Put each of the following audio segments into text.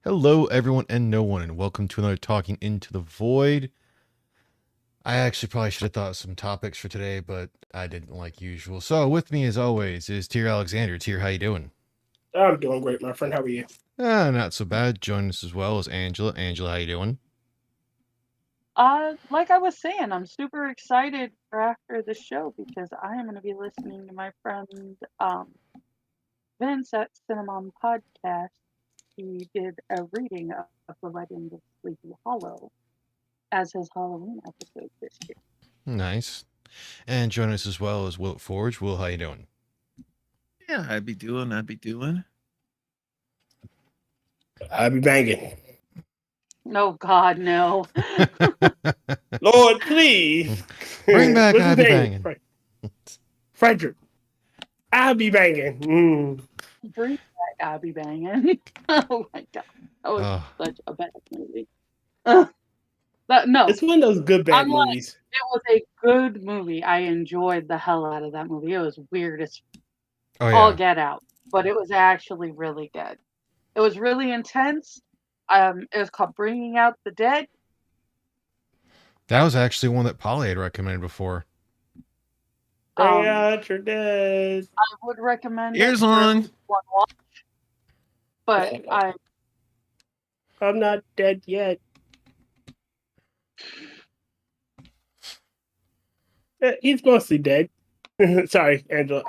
Hello, everyone and no one, and welcome to another Talking Into the Void. I actually probably should have thought of some topics for today, but I didn't like usual. So with me, as always, is Tier Alexander. Tier, how you doing? I'm doing great, my friend. How are you? Not so bad. Joining us as well as Angela. Angela, how you doing? Like I was saying, I'm super excited for after the show because I am going to be listening to my friend Vince at Cinnamon Podcast. He did a reading of The Legend of Sleepy Hollow as his Halloween episode this year. Nice. And joining us as well as Will Forge. Will, how you doing? Yeah, I'd be doing. I'll be banging. No, God, no. Lord, please. Bring back What's I'll his Be name? Banging. Frederick. I'll be banging. Bring back I'll Be Banging. Oh my God. That was Oh, such a bad movie. No, It's one of those good bad unlike movies. it was a good movie. I enjoyed the hell out of that movie. It was weird as oh all yeah. get out, but it was actually really good. It was really intense. It was called Bringing Out the Dead. That was actually one that Polly had recommended before. Bring out your dead. I would recommend Ears it for on. one watch, but I'm not dead yet. He's mostly dead. Sorry, Angela.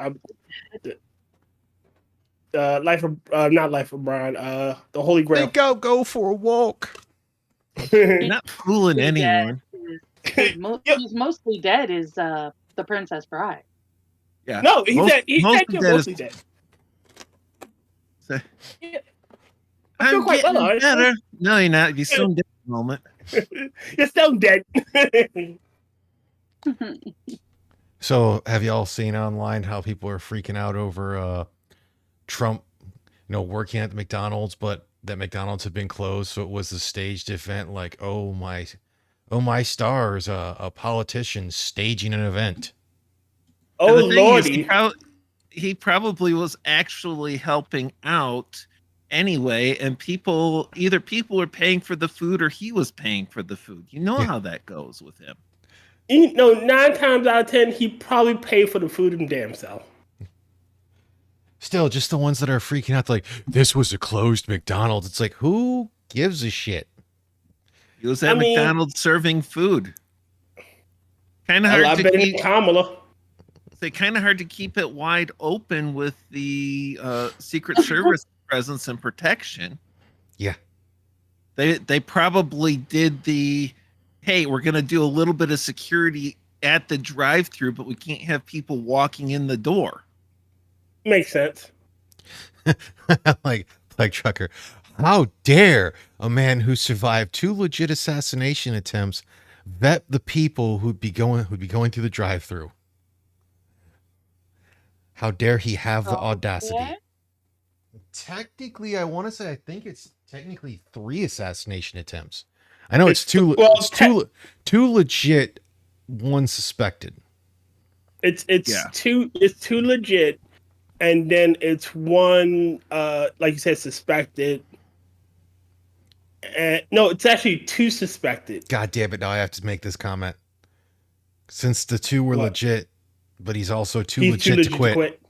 Life of not Life of Brian. The Holy Grail. Think I'll go for a walk. You're not fooling anyone. He's mostly dead. Is the Princess Bride? Yeah. No, he's dead. He's most dead. of You're that mostly is- dead. Say, Yeah. I feel I'm quite getting well, honestly. better. No, you're not. You're still dead at the moment. You're still dead. So, have y'all seen online how people are freaking out over Trump, working at the McDonald's, but that McDonald's had been closed, so it was a staged event? Like, oh my stars, a politician staging an event. Oh And the thing is, lordy. he probably was actually helping out anyway, and people were paying for the food or he was paying for the food. You know Yeah. how that goes with him. 9 times out of 10, he probably paid for the food him damn self. Still, just the ones that are freaking out, like this was a closed McDonald's. It's like, who gives a shit? He was at McDonald's serving food. Kind of A hard lot to better keep. than Kamala. It's kind of hard to keep it wide open with the Secret Service presence and protection. Yeah. They probably did the, hey, we're going to do a little bit of security at the drive-through, but we can't have people walking in the door. Makes sense. like Trucker. How dare a man who survived 2 legit assassination attempts vet the people who'd be going through the drive-through? How dare he have the audacity? Yeah. Technically, I think it's technically 3 assassination attempts. I know it's two legit, 1 suspected. It's too legit, and then it's 1 like you said, suspected. No, it's actually 2 suspected. God damn it! Now I have to make this comment. Since the 2 were legit, but he's also too legit to quit.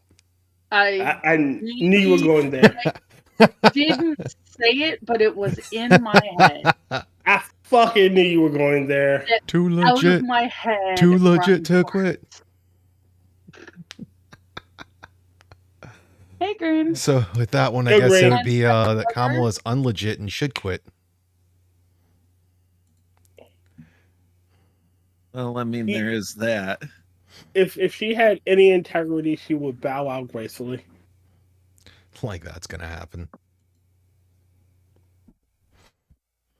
I knew you were going there. I didn't say it, but it was in my head. I fucking knew you were going there. Too Out legit. of my head. Too legit to runs quit. Hey, Green. So with that one, I Hey, guess it Green. would be that Kamala is unlegit and should quit. Well, I mean, there is that. If she had any integrity, she would bow out gracefully. Like that's gonna happen.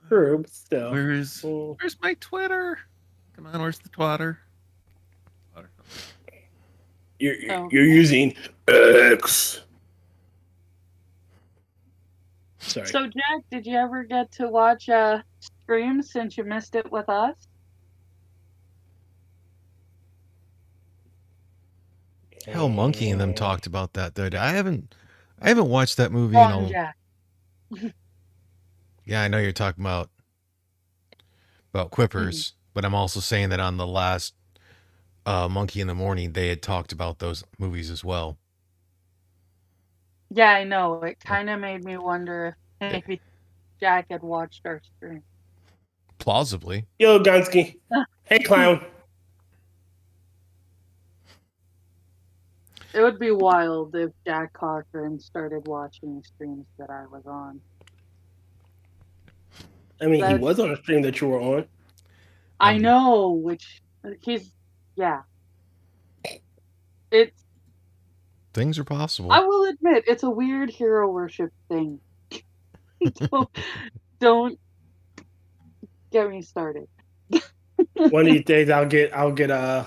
True, but still. Where's my Twitter? Come on, where's the twatter? You're using X. Sorry. So, Jack, did you ever get to watch Scream since you missed it with us? Hell, Monkey and them talked about that. Though I haven't watched that movie Wrong, Jack. Yeah, I know you're talking about Quippers, but I'm also saying that on the last Monkey in the Morning, they had talked about those movies as well. Yeah, I know. It kind of made me wonder if maybe Jack had watched our stream. Plausibly. Yo, Gunsky. Hey, clown. It would be wild if Jack Cochran started watching streams that I was on. I mean, he That- was on a stream that you were on. I know, which yeah. It's, Things are possible. I will admit, it's a weird hero worship thing. don't get me started. One of these days, I'll get a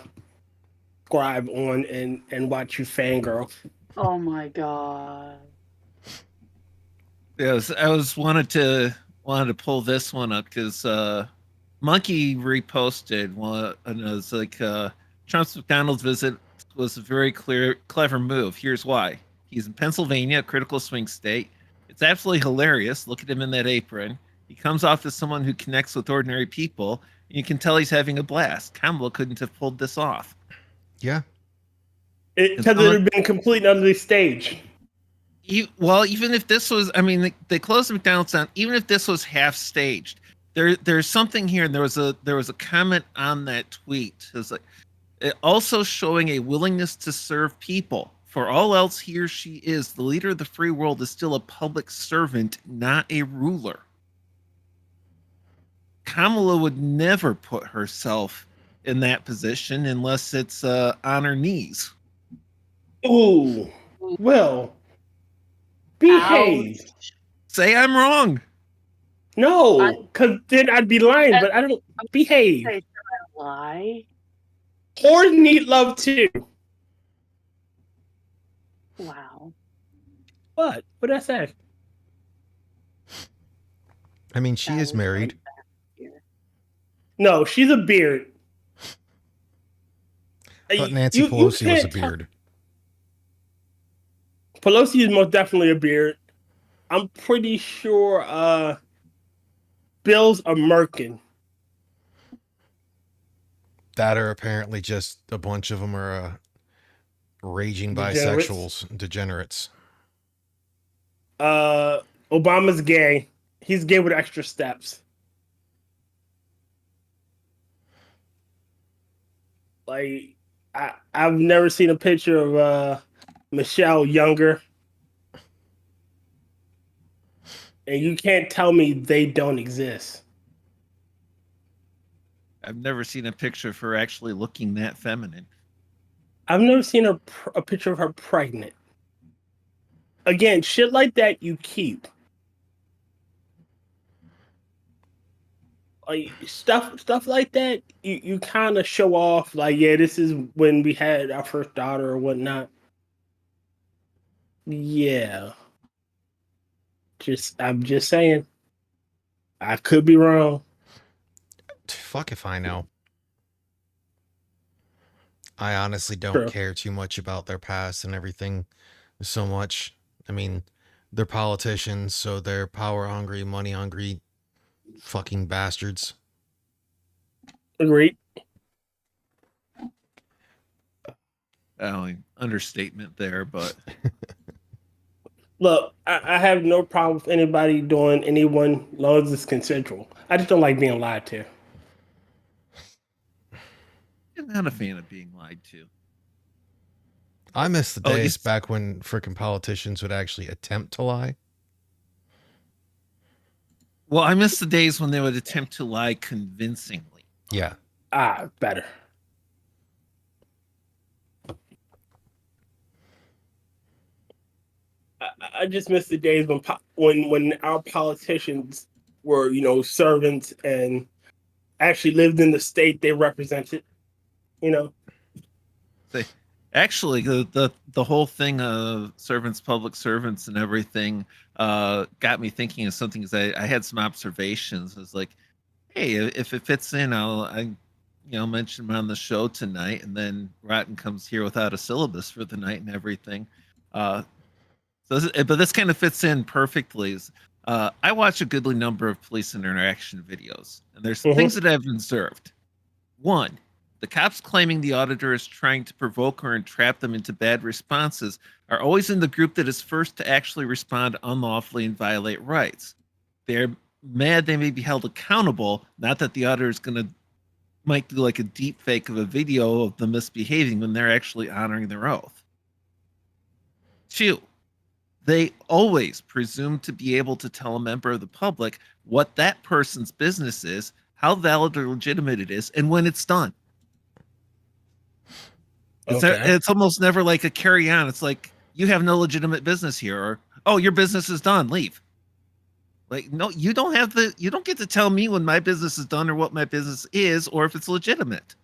scribe on and watch you fangirl. Oh my god. Yes, I was wanted to pull this one up because Monkey reposted one, and it was like Trump's McDonald's visit was a very clever move. Here's why: he's in Pennsylvania, a critical swing state. It's absolutely hilarious. Look at him in that apron. He comes off as someone who connects with ordinary people. And you can tell he's having a blast. Kamala couldn't have pulled this off. Yeah. Because it would have been complete and utterly staged. Well, even if this was, I mean, they closed McDonald's down. Even if this was half staged, there's something here, and there was a comment on that tweet. It was like, it also showing a willingness to serve people. For all else, he or she is the leader of the free world is still a public servant, not a ruler. Kamala would never put herself in that position unless it's on her knees. Ooh, well, behave. Say I'm wrong. No, because then I'd be lying. But I don't behave. Say, should I lie? Whores need love too. Wow. What? What did I say? I mean, she That is was married. right back here. No, she's a beard. I thought Nancy Pelosi was a beard. Pelosi is most definitely a beard. I'm pretty sure Bill's a merkin. That are apparently just a bunch of them are raging Degenerates? bisexuals, degenerates. Obama's gay. He's gay with extra steps. Like I've never seen a picture of Michelle younger. And you can't tell me they don't exist. I've never seen a picture of her actually looking that feminine. I've never seen a picture of her pregnant. Again, shit like that you keep. Like stuff like that, you kind of show off. Like, yeah, this is when we had our first daughter or whatnot. Yeah. I'm just saying. I could be wrong. Fuck if I know. I honestly don't True. care too much about their past and everything so much. I mean, they're politicians, so they're power hungry, money hungry fucking bastards. Agreed. Understatement there, but Look, I have no problem with anybody doing anyone as long as it's consensual. I just don't like being lied to. I'm not a fan of being lied to. I miss the Oh, days it's- back when frickin' politicians would actually attempt to lie. Well, I miss the days when they would attempt to lie convincingly. Yeah. Better. I just miss the days when our politicians were, servants and actually lived in the state they represented. Actually, the whole thing of servants, public servants, and everything got me thinking of something. Because I had some observations. It's like, hey, if it fits in, I mention them on the show tonight, and then Rotten comes here without a syllabus for the night and everything. But this kind of fits in perfectly. I watch a goodly number of police interaction videos, and there's Mhm. things that I've observed. One, the cops claiming the auditor is trying to provoke or entrap them into bad responses are always in the group that is first to actually respond unlawfully and violate rights. They're mad they may be held accountable, not that the auditor is might do like a deep fake of a video of them misbehaving when they're actually honoring their oath. Two, they always presume to be able to tell a member of the public what that person's business is, how valid or legitimate it is, and when it's done. It's almost never like a carry on. It's like, you have no legitimate business here, or, oh, your business is done, leave. Like, no, you don't get to tell me when my business is done or what my business is or if it's legitimate.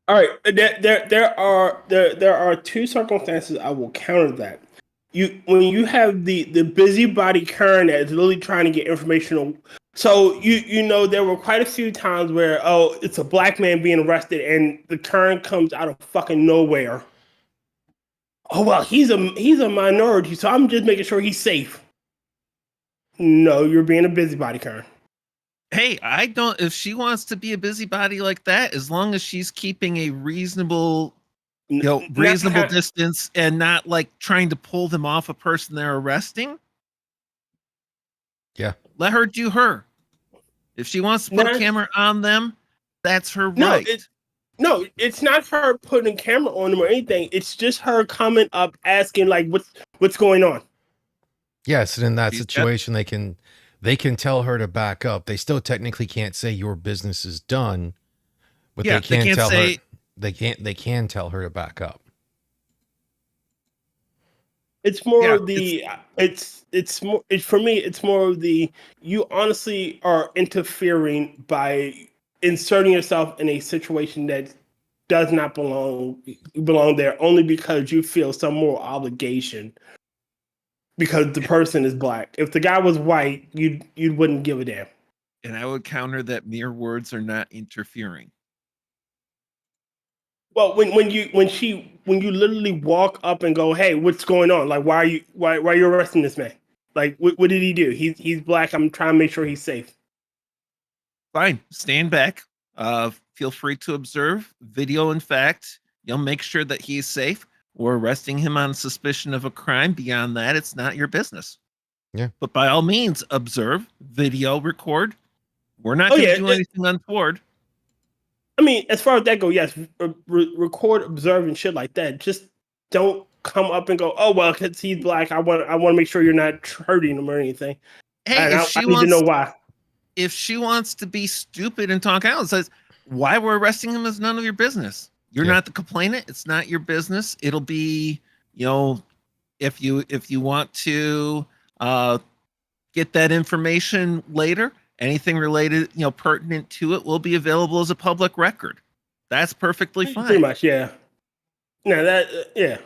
All right, there are two circumstances I will counter that. When you have the busybody Karen that is literally trying to get information. So you know there were quite a few times where it's a black man being arrested and the Karen comes out of fucking nowhere. Oh well, he's a minority, so I'm just making sure he's safe. No, you're being a busybody Karen. Hey, I don't. If she wants to be a busybody like that, as long as she's keeping a reasonable distance and not like trying to pull them off a person they're arresting. Yeah. Let her do her. If she wants to put a camera on them, that's her right. It's not her putting a camera on them or anything. It's just her coming up asking like what's going on. Yes, and in that situation they can tell her to back up. They still technically can't say your business is done, but they can tell her they can tell her to back up. It's more of the for me it's more of the you honestly are interfering by inserting yourself in a situation that does not belong there only because you feel some moral obligation because the person is black. If the guy was white, you wouldn't give a damn. And I would counter that mere words are not interfering. Well, when you literally walk up and go, "Hey, what's going on? Like, why are you arresting this man? Like, what did he do? He's black. I'm trying to make sure he's safe." Fine, stand back. Feel free to observe. Video, in fact, you'll make sure that he's safe. We're arresting him on suspicion of a crime. Beyond that, it's not your business. Yeah. But by all means, observe, video, record. We're not going to do anything untoward. I mean, as far as that go, yes, record, observe, and shit like that. Just don't come up and go, "Oh well, because he's black, I want to make sure you're not hurting him or anything." Hey, I need to know why. If she wants to be stupid and talk out and says, "Why we're arresting him is none of your business. You're not the complainant. It's not your business. It'll be, if you want to get that information later." Anything related, pertinent to it will be available as a public record. That's perfectly fine. Pretty much, yeah. No, yeah.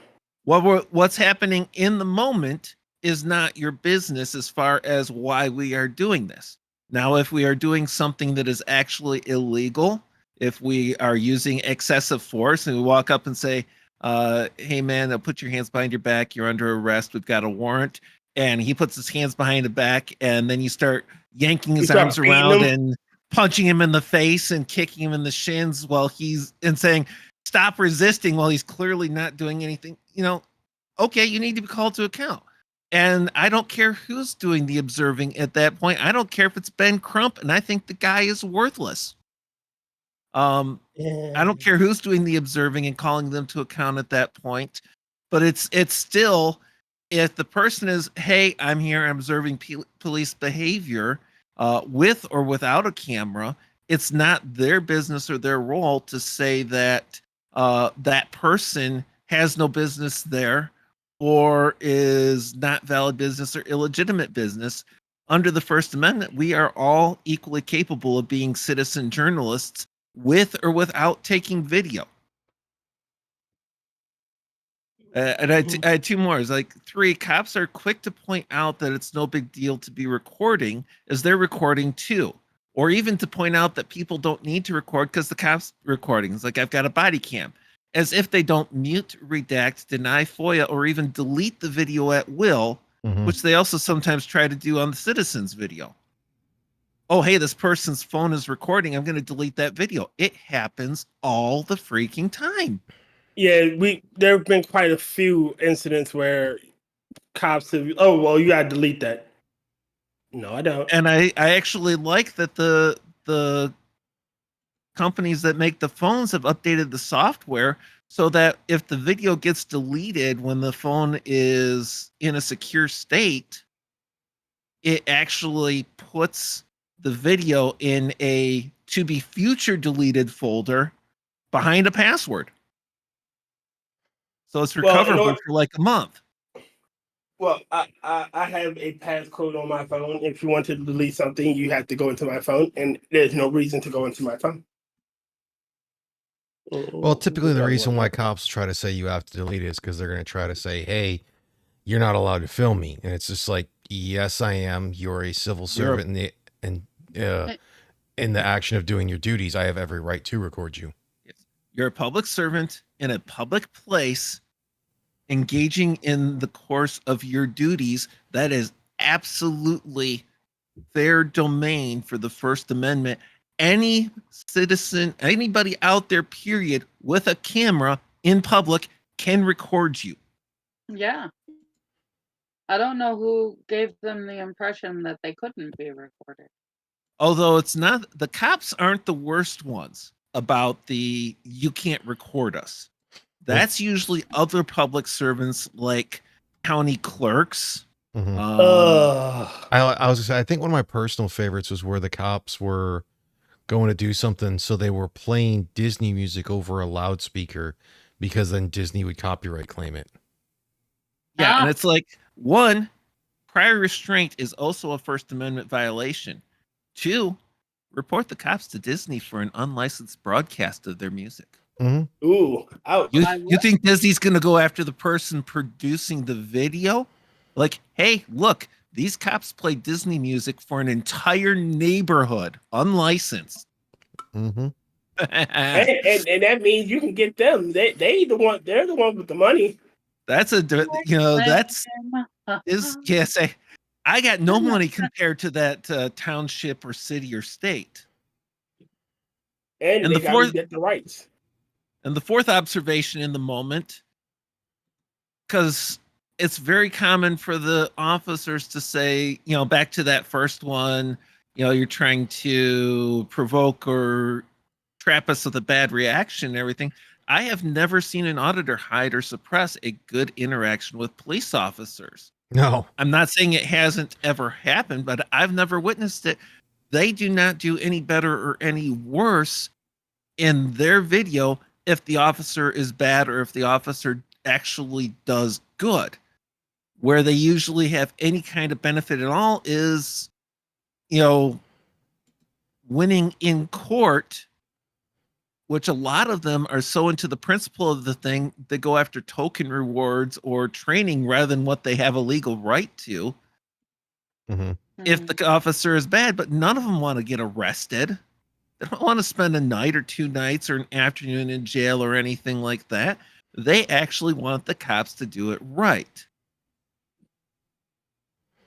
What's happening in the moment is not your business as far as why we are doing this. Now, if we are doing something that is actually illegal, if we are using excessive force and we walk up and say, "Hey man, put your hands behind your back. You're under arrest. We've got a warrant." And he puts his hands behind the back, and then you start yanking his arms around and punching him in the face and kicking him in the shins and saying, "Stop resisting," while he's clearly not doing anything. Okay, you need to be called to account. And I don't care who's doing the observing at that point. I don't care if it's Ben Crump, and I think the guy is worthless. I don't care who's doing the observing and calling them to account at that point, but it's still, if the person is, "Hey, I'm here, I'm observing police behavior with or without a camera," it's not their business or their role to say that that person has no business there or is not valid business or illegitimate business. Under the First Amendment, we are all equally capable of being citizen journalists with or without taking video. And I had two more. It's like 3, cops are quick to point out that it's no big deal to be recording as they're recording too. Or even to point out that people don't need to record because the cops recording. It's like, "I've got a body cam." As if they don't mute, redact, deny FOIA, or even delete the video at will Mhm. which they also sometimes try to do on the citizens video. Oh, hey, this person's phone is recording. I'm going to delete that video. It happens all the freaking time. Yeah, there have been quite a few incidents where cops have. Oh well, you gotta delete that. No, I don't. And I actually like that the companies that make the phones have updated the software so that if the video gets deleted when the phone is in a secure state, it actually puts the video in a to be future deleted folder behind a password. So it's Well, recoverable for like a month. Well, I have a passcode on my phone. If you want to delete something, you have to go into my phone, and there's no reason to go into my phone. Well, typically the reason why cops try to say you have to delete it is because they're going to try to say, "Hey, you're not allowed to film me," and it's just like, "Yes, I am. You're a civil You're a- servant in the action of doing your duties. I have every right to record you." You're a public servant in a public place engaging in the course of your duties. That is absolutely fair domain for the First Amendment. Any citizen, anybody out there, period, with a camera in public can record you. Yeah. I don't know who gave them the impression that they couldn't be recorded. Although it's not, the cops aren't the worst ones about the you can't record us. That's usually other public servants like county clerks. Mhm. Ugh. I was gonna say, I think one of my personal favorites was where the cops were going to do something, so they were playing Disney music over a loudspeaker because then Disney would copyright claim it. Yeah, Ah. and it's like, one, prior restraint is also a First Amendment violation. Two, report the cops to Disney for an unlicensed broadcast of their music. Ooh, ouch. You think Disney's going to go after the person producing the video? Like, hey, look, these cops play Disney music for an entire neighborhood, unlicensed. Mm-hmm. and that means you can get them. They're the one with the money. That's say, I got no money compared to that township or city or state. And they gotta get the rights. And the fourth observation in the moment, because it's very common for the officers to say, back to that first one, you're trying to provoke or trap us with a bad reaction and everything. I have never seen an auditor hide or suppress a good interaction with police officers. No. I'm not saying it hasn't ever happened, but I've never witnessed it. They do not do any better or any worse in their video if the officer is bad or if the officer actually does good. Where they usually have any kind of benefit at all is, winning in court, which a lot of them are so into the principle of the thing, they go after token rewards or training rather than what they have a legal right to. Mm-hmm. If the officer is bad, but none of them want to get arrested. They don't want to spend a night or 2 nights or an afternoon in jail or anything like that. They actually want the cops to do it right.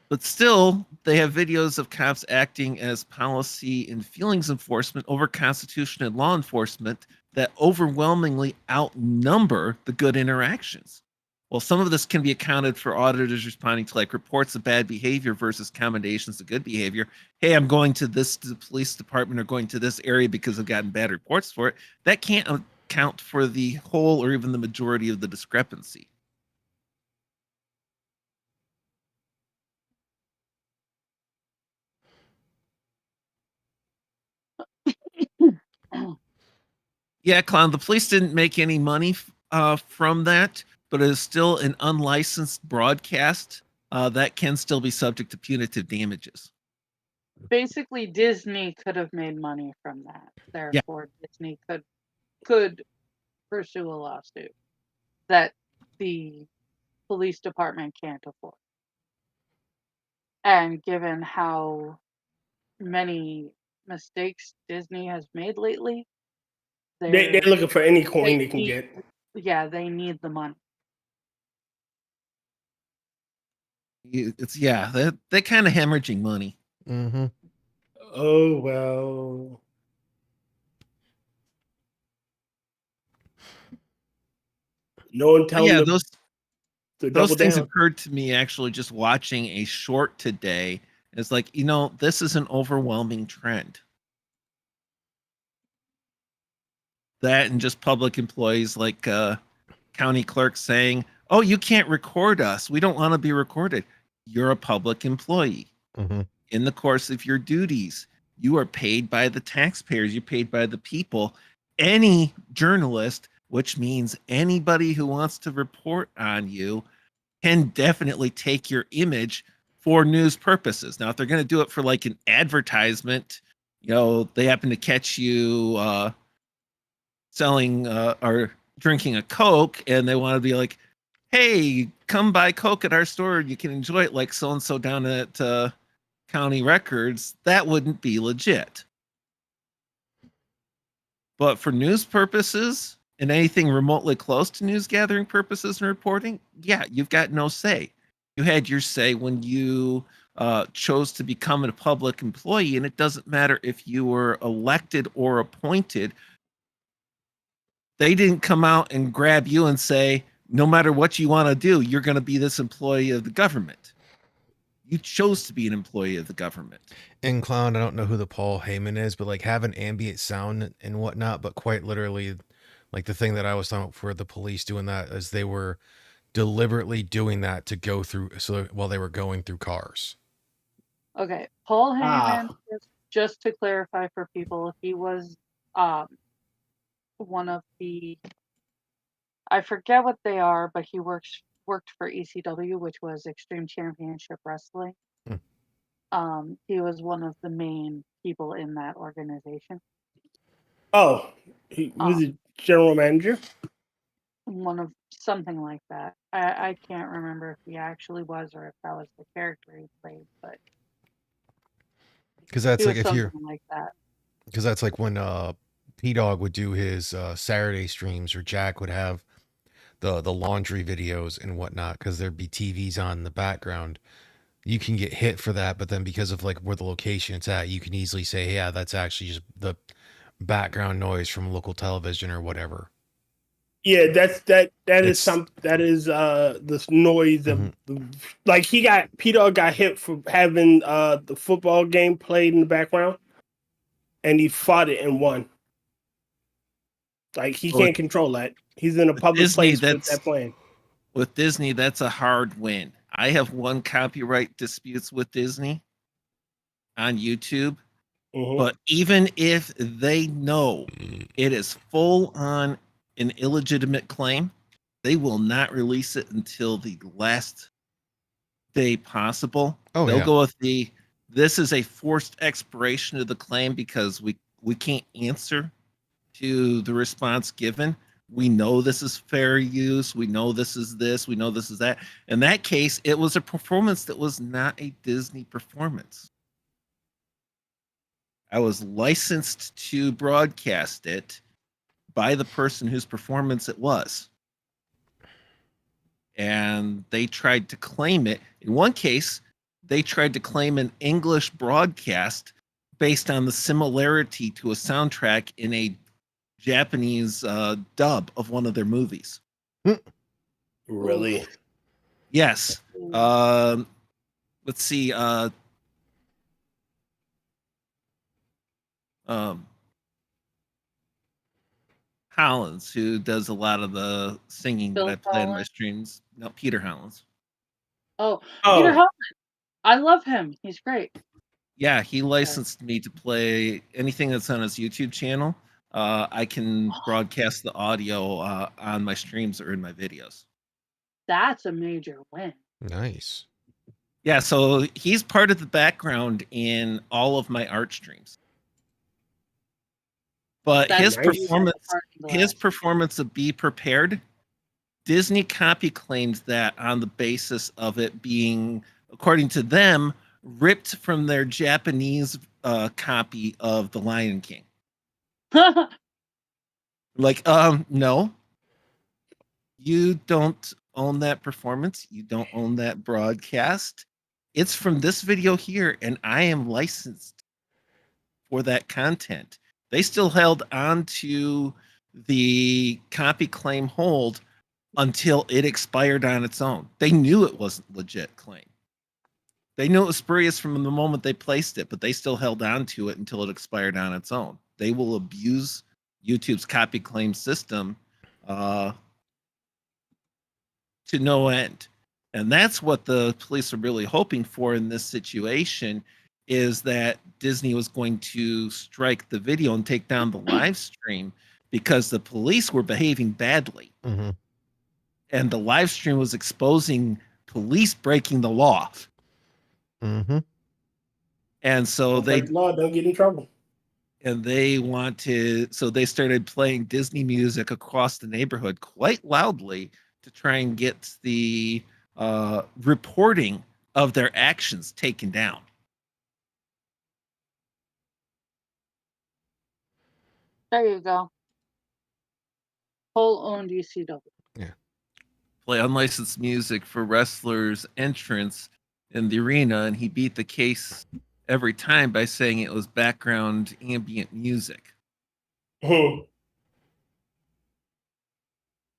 But still, they have videos of cops acting as policy and feelings enforcement over Constitution and law enforcement that overwhelmingly outnumber the good interactions. Well, some of this can be accounted for auditors responding to like reports of bad behavior versus commendations of good behavior. Hey, I'm going to this police department or going to this area because I've gotten bad reports for it. That can't account for the whole or even the majority of the discrepancy. Yeah, Clown, the police didn't make any money from that, but it is still an unlicensed broadcast that can still be subject to punitive damages. Basically, Disney could have made money from that. Therefore, Disney could pursue a lawsuit that the police department can't afford. And given how many mistakes Disney has made lately, They're looking for any coin they can get. Yeah, they need the money. It's they're kind of hemorrhaging money. Mm-hmm. Oh well. No one But telling yeah, them to those double things down. occurred to me actually just watching a short today. It's like, this is an overwhelming trend. That and just public employees like county clerks saying, "Oh, you can't record us. We don't want to be recorded." You're a public employee. Mm-hmm. In the course of your duties, you are paid by the taxpayers. You're paid by the people. Any journalist, which means anybody who wants to report on you, can definitely take your image for news purposes. Now, if they're going to do it for like an advertisement, they happen to catch you selling or drinking a Coke, and they want to be like, "Hey, come buy Coke at our store. You can enjoy it like so and so down at County Records." That wouldn't be legit. But for news purposes and anything remotely close to news gathering purposes and reporting, yeah, you've got no say. You had your say when you chose to become a public employee, and it doesn't matter if you were elected or appointed. They didn't come out and grab you and say, no matter what you want to do, you're going to be this employee of the government. You chose to be an employee of the government. In Clown, I don't know who the Paul Heyman is, but like having ambient sound and whatnot, but quite literally, like the thing that I was talking about for the police doing that is they were deliberately doing that to go through, so while they were going through cars. Okay, Paul Heyman, Ah. just to clarify for people, he was one of the, I forget what they are, but he worked for ECW, which was Extreme Championship Wrestling. He was one of the main people in that organization. Oh, he was a general manager. One of something like that. I can't remember if he actually was or if that was the character he played, but Because that's he like was if you're, something like that. because that's like when P Dog would do his Saturday streams, or Jack would have the laundry videos and whatnot, because there'd be TVs on in the background. You can get hit for that, but then because of like where the location it's at, you can easily say, yeah, that's actually just the background noise from local television or whatever. Yeah, that It's- is this noise of like P-Dog got hit for having the football game played in the background, and he fought it and won. Like he can't control that. He's in a public Disney, place with that's- that playing. With Disney, that's a hard win. I have won copyright disputes with Disney on YouTube, but even if they know it is full on an illegitimate claim, they will not release it until the last day possible. Oh, They'll yeah. go with this is a forced expiration of the claim because we can't answer to the response given. We know this is fair use. We know this is this. We know this is that. In that case, it was a performance that was not a Disney performance. I was licensed to broadcast it by the person whose performance it was. And they tried to claim it. In one case, they tried to claim an English broadcast based on the similarity to a soundtrack in a Japanese dub of one of their movies. Really? Yes. Let's see. Hollins, who does a lot of the singing Bill that I play in my Hollins? streams. No, Peter Hollins. Oh, Oh. Peter Hollins. I love him. He's great. Yeah, he licensed me to play anything that's on his YouTube channel. I can broadcast the audio on my streams or in my videos. That's a major win. Nice. Yeah, so he's part of the background in all of my art streams. But That's his performance of Be Prepared, Disney copy claimed that on the basis of it being, according to them, ripped from their Japanese copy of The Lion King. Like, no. You don't own that performance. You don't own that broadcast. It's from this video here, and I am licensed for that content. They still held on to the copy claim hold until it expired on its own. They knew it wasn't legit claim. They knew it was spurious from the moment they placed it, but they still held on to it until it expired on its own. They will abuse YouTube's copy claim system to no end. And that's what the police are really hoping for in this situation, is that Disney was going to strike the video and take down the live stream because the police were behaving badly. Mm-hmm. And the live stream was exposing police breaking the law. Mm-hmm. And so Don't break the law, don't get in trouble. And they wanted, so they started playing Disney music across the neighborhood quite loudly to try and get the reporting of their actions taken down. There you go. Whole owned ECW. Play unlicensed music for wrestlers' entrance in the arena, and he beat the case every time by saying it was background ambient music.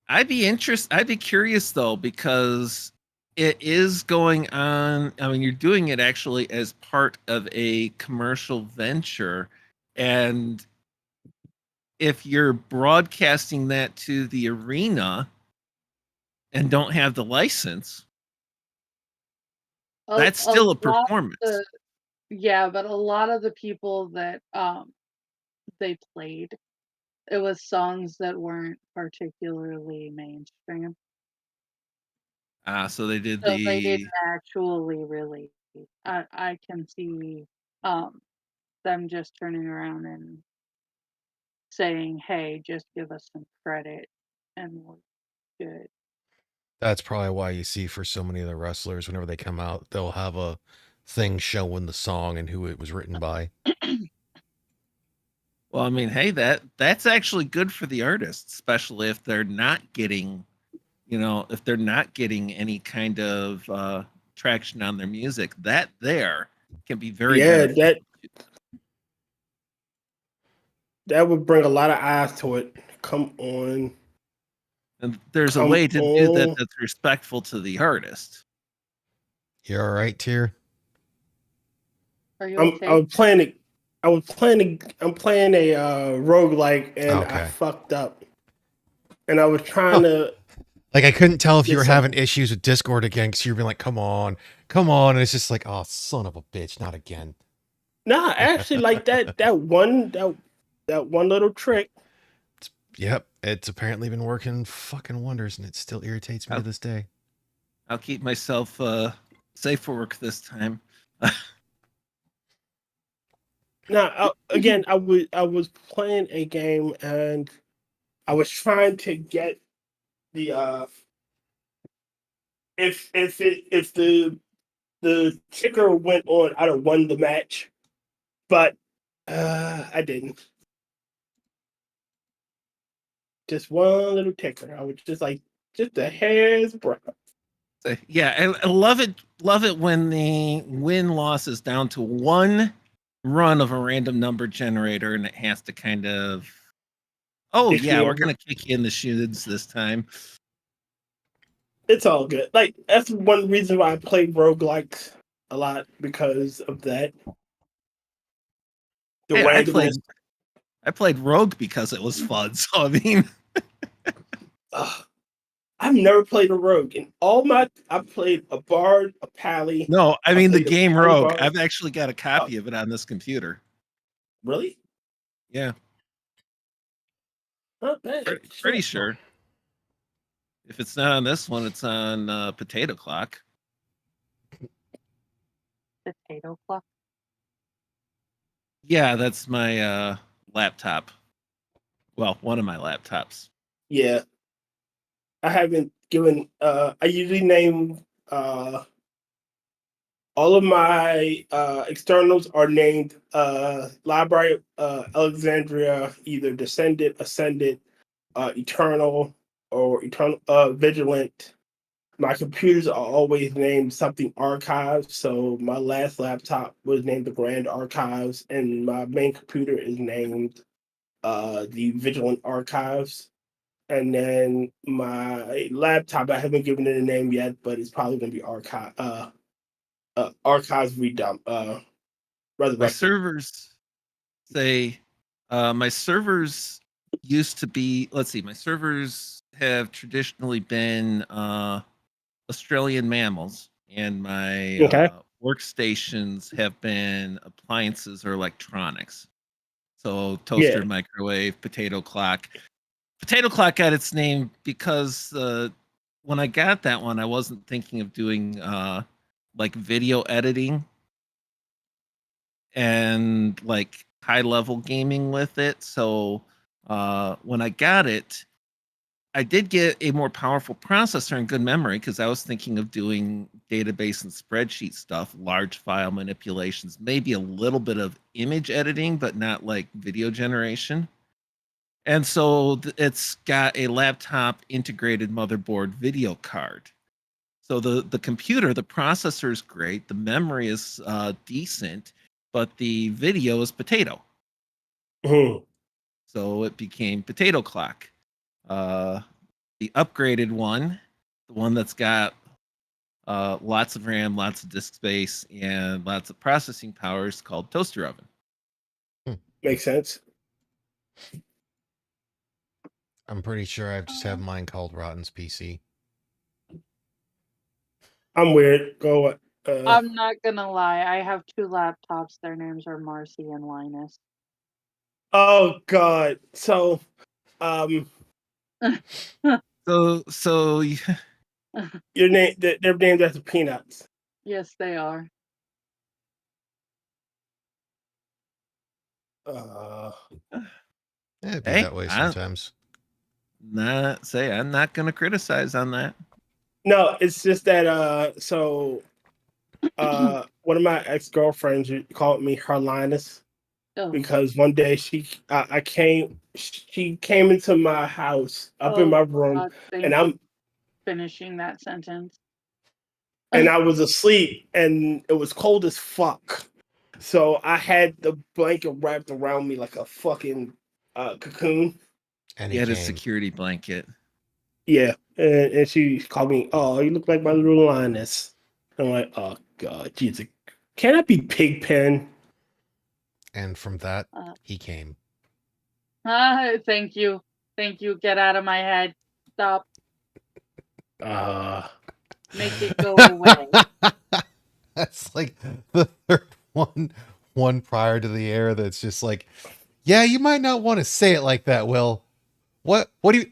I'd be curious though, because it is going on. I mean, you're doing it actually as part of a commercial venture, and if you're broadcasting that to the arena and don't have the license, that's still a performance. Yeah, but a lot of the people that they played, it was songs that weren't particularly mainstream. So they did So they didn't actually really. I can see them just turning around and saying, "Hey, just give us some credit, and we're good." That's probably why you see for so many of the wrestlers, whenever they come out, they'll have a thing showing the song and who it was written by. Well, I mean, hey, that's actually good for the artists, especially if they're not getting, if they're not getting any kind of traction on their music. That there can be very beneficial. That would bring a lot of eyes to it. Come on. And there's a way to do that that's respectful to the artist. You all right, Tier? Are you okay? I'm playing a roguelike, and I fucked up. And I was trying to... Like, I couldn't tell if you were having issues with Discord again, because you've been like, come on. And it's just like, oh, son of a bitch, not again. Nah, actually, like that one little trick. Yep, it's apparently been working fucking wonders, and it still irritates me to this day. I'll keep myself safe for work this time. Now, again, I was playing a game, and I was trying to get the if the ticker went on, I'd have won the match, but I didn't. Just one little ticker. I was just like, just a hair's breadth. Yeah, I love it. Love it when the win-loss is down to one run of a random number generator, and it has to kind of, we're gonna kick you in the shins this time. It's all good. Like, that's one reason why I play roguelikes a lot, because of that. I played Rogue because it was fun. So I mean, I've never played a rogue. I've played a bard, a pally. No, I mean the game Rogue. Bard. I've actually got a copy of it on this computer. Really? Yeah. Not bad. Pretty sure. If it's not on this one, it's on Potato Clock. Potato Clock? Yeah, that's my laptop. Well, one of my laptops. Yeah. I haven't given I usually name all of my externals are named Library Alexandria, either Descendant, Ascendant, Eternal, or Eternal Vigilant, my computers are always named something archives. So my last laptop was named the Grand Archives, and my main computer is named the Vigilant Archives. And then my laptop, I haven't given it a name yet, but it's probably gonna be Archives Redump My Resurrected. servers say my servers used to be, let's see, my servers have traditionally been Australian mammals, and my Okay. workstations have been appliances or electronics. So toaster, Yeah. microwave, potato clock. Potato clock got its name because when I got that one, I wasn't thinking of doing like video editing and like high level gaming with it. So when I got it, I did get a more powerful processor and good memory because I was thinking of doing database and spreadsheet stuff, large file manipulations, maybe a little bit of image editing, but not like video generation. And so it's got a laptop integrated motherboard video card. So the computer, the processor is great, the memory is decent, but the video is potato. Mhm. So it became potato clock. The upgraded one, the one that's got lots of RAM, lots of disk space, and lots of processing power is called toaster oven. Makes sense. I'm pretty sure I just have mine called Rotten's PC. I'm weird. Go. I'm not gonna lie. I have two laptops. Their names are Marcy and Linus. Oh God. So, um, So your name, their names after peanuts. Yes, they are. It'd be Hey, that way sometimes. I'm not gonna criticize on that. No, it's just that. So, one of my ex girlfriends called me her Linus Oh, because one day she came into my house up in oh my room, God, thank and you for finishing that sentence. I was asleep, and it was cold as fuck. So I had the blanket wrapped around me like a fucking cocoon. And He he had a came. security blanket. Yeah, and she called me. Oh, you look like my little Linus. I'm like, oh God, Jesus, can I be Pigpen? And from that, Uh, he came. Thank you. Thank you. Get out of my head. Stop. Make it go away. That's like the third one prior to the air that's just like, yeah, you might not want to say it like that, Will. What do you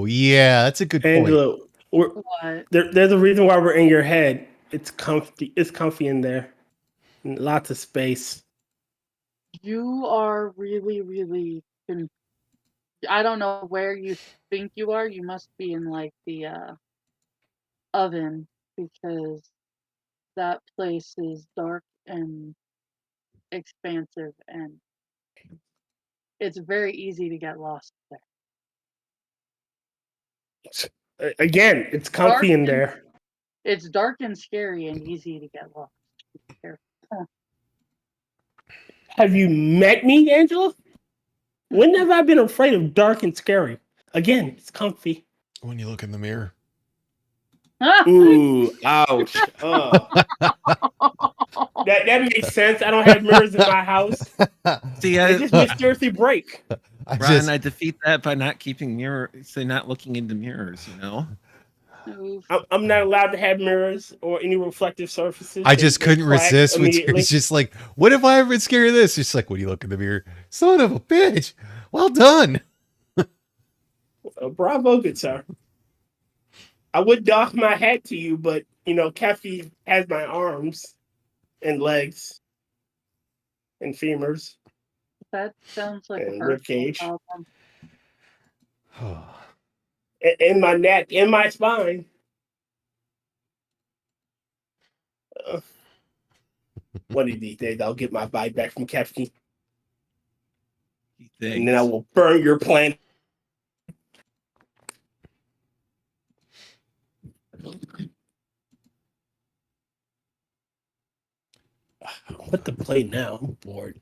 yeah, that's a good point. Angela, What? there's a reason why we're in your head. It's comfy. It's comfy in there. Lots of space. You are really, really. I don't know where you think you are. You must be in like the oven because that place is dark and expansive, and it's very easy to get lost there. Again, it's Dark comfy in and there. it's dark and scary and easy to get lost. Be careful. Have you met me, Angela? When have I been afraid of dark and scary? Again, it's comfy. When you look in the mirror. Ooh, ouch. That makes sense. I don't have mirrors in my house. See, They just mysteriously break. I defeat that by not keeping not looking into mirrors, you know? Oof. I'm not allowed to have mirrors or any reflective surfaces. I just They couldn't crack resist with immediately. it's just like, what if I ever scare this? Just like when you look in the mirror, son of a bitch. Well done. Bravo, good sir. I would doff my hat to you, but Kathy has my arms and legs and femurs That sounds like a and personal ribcage problem. and my neck and my spine. One of these days, I'll get my bite back from Kathy, and then I will burn your planet. What to play now? I'm bored.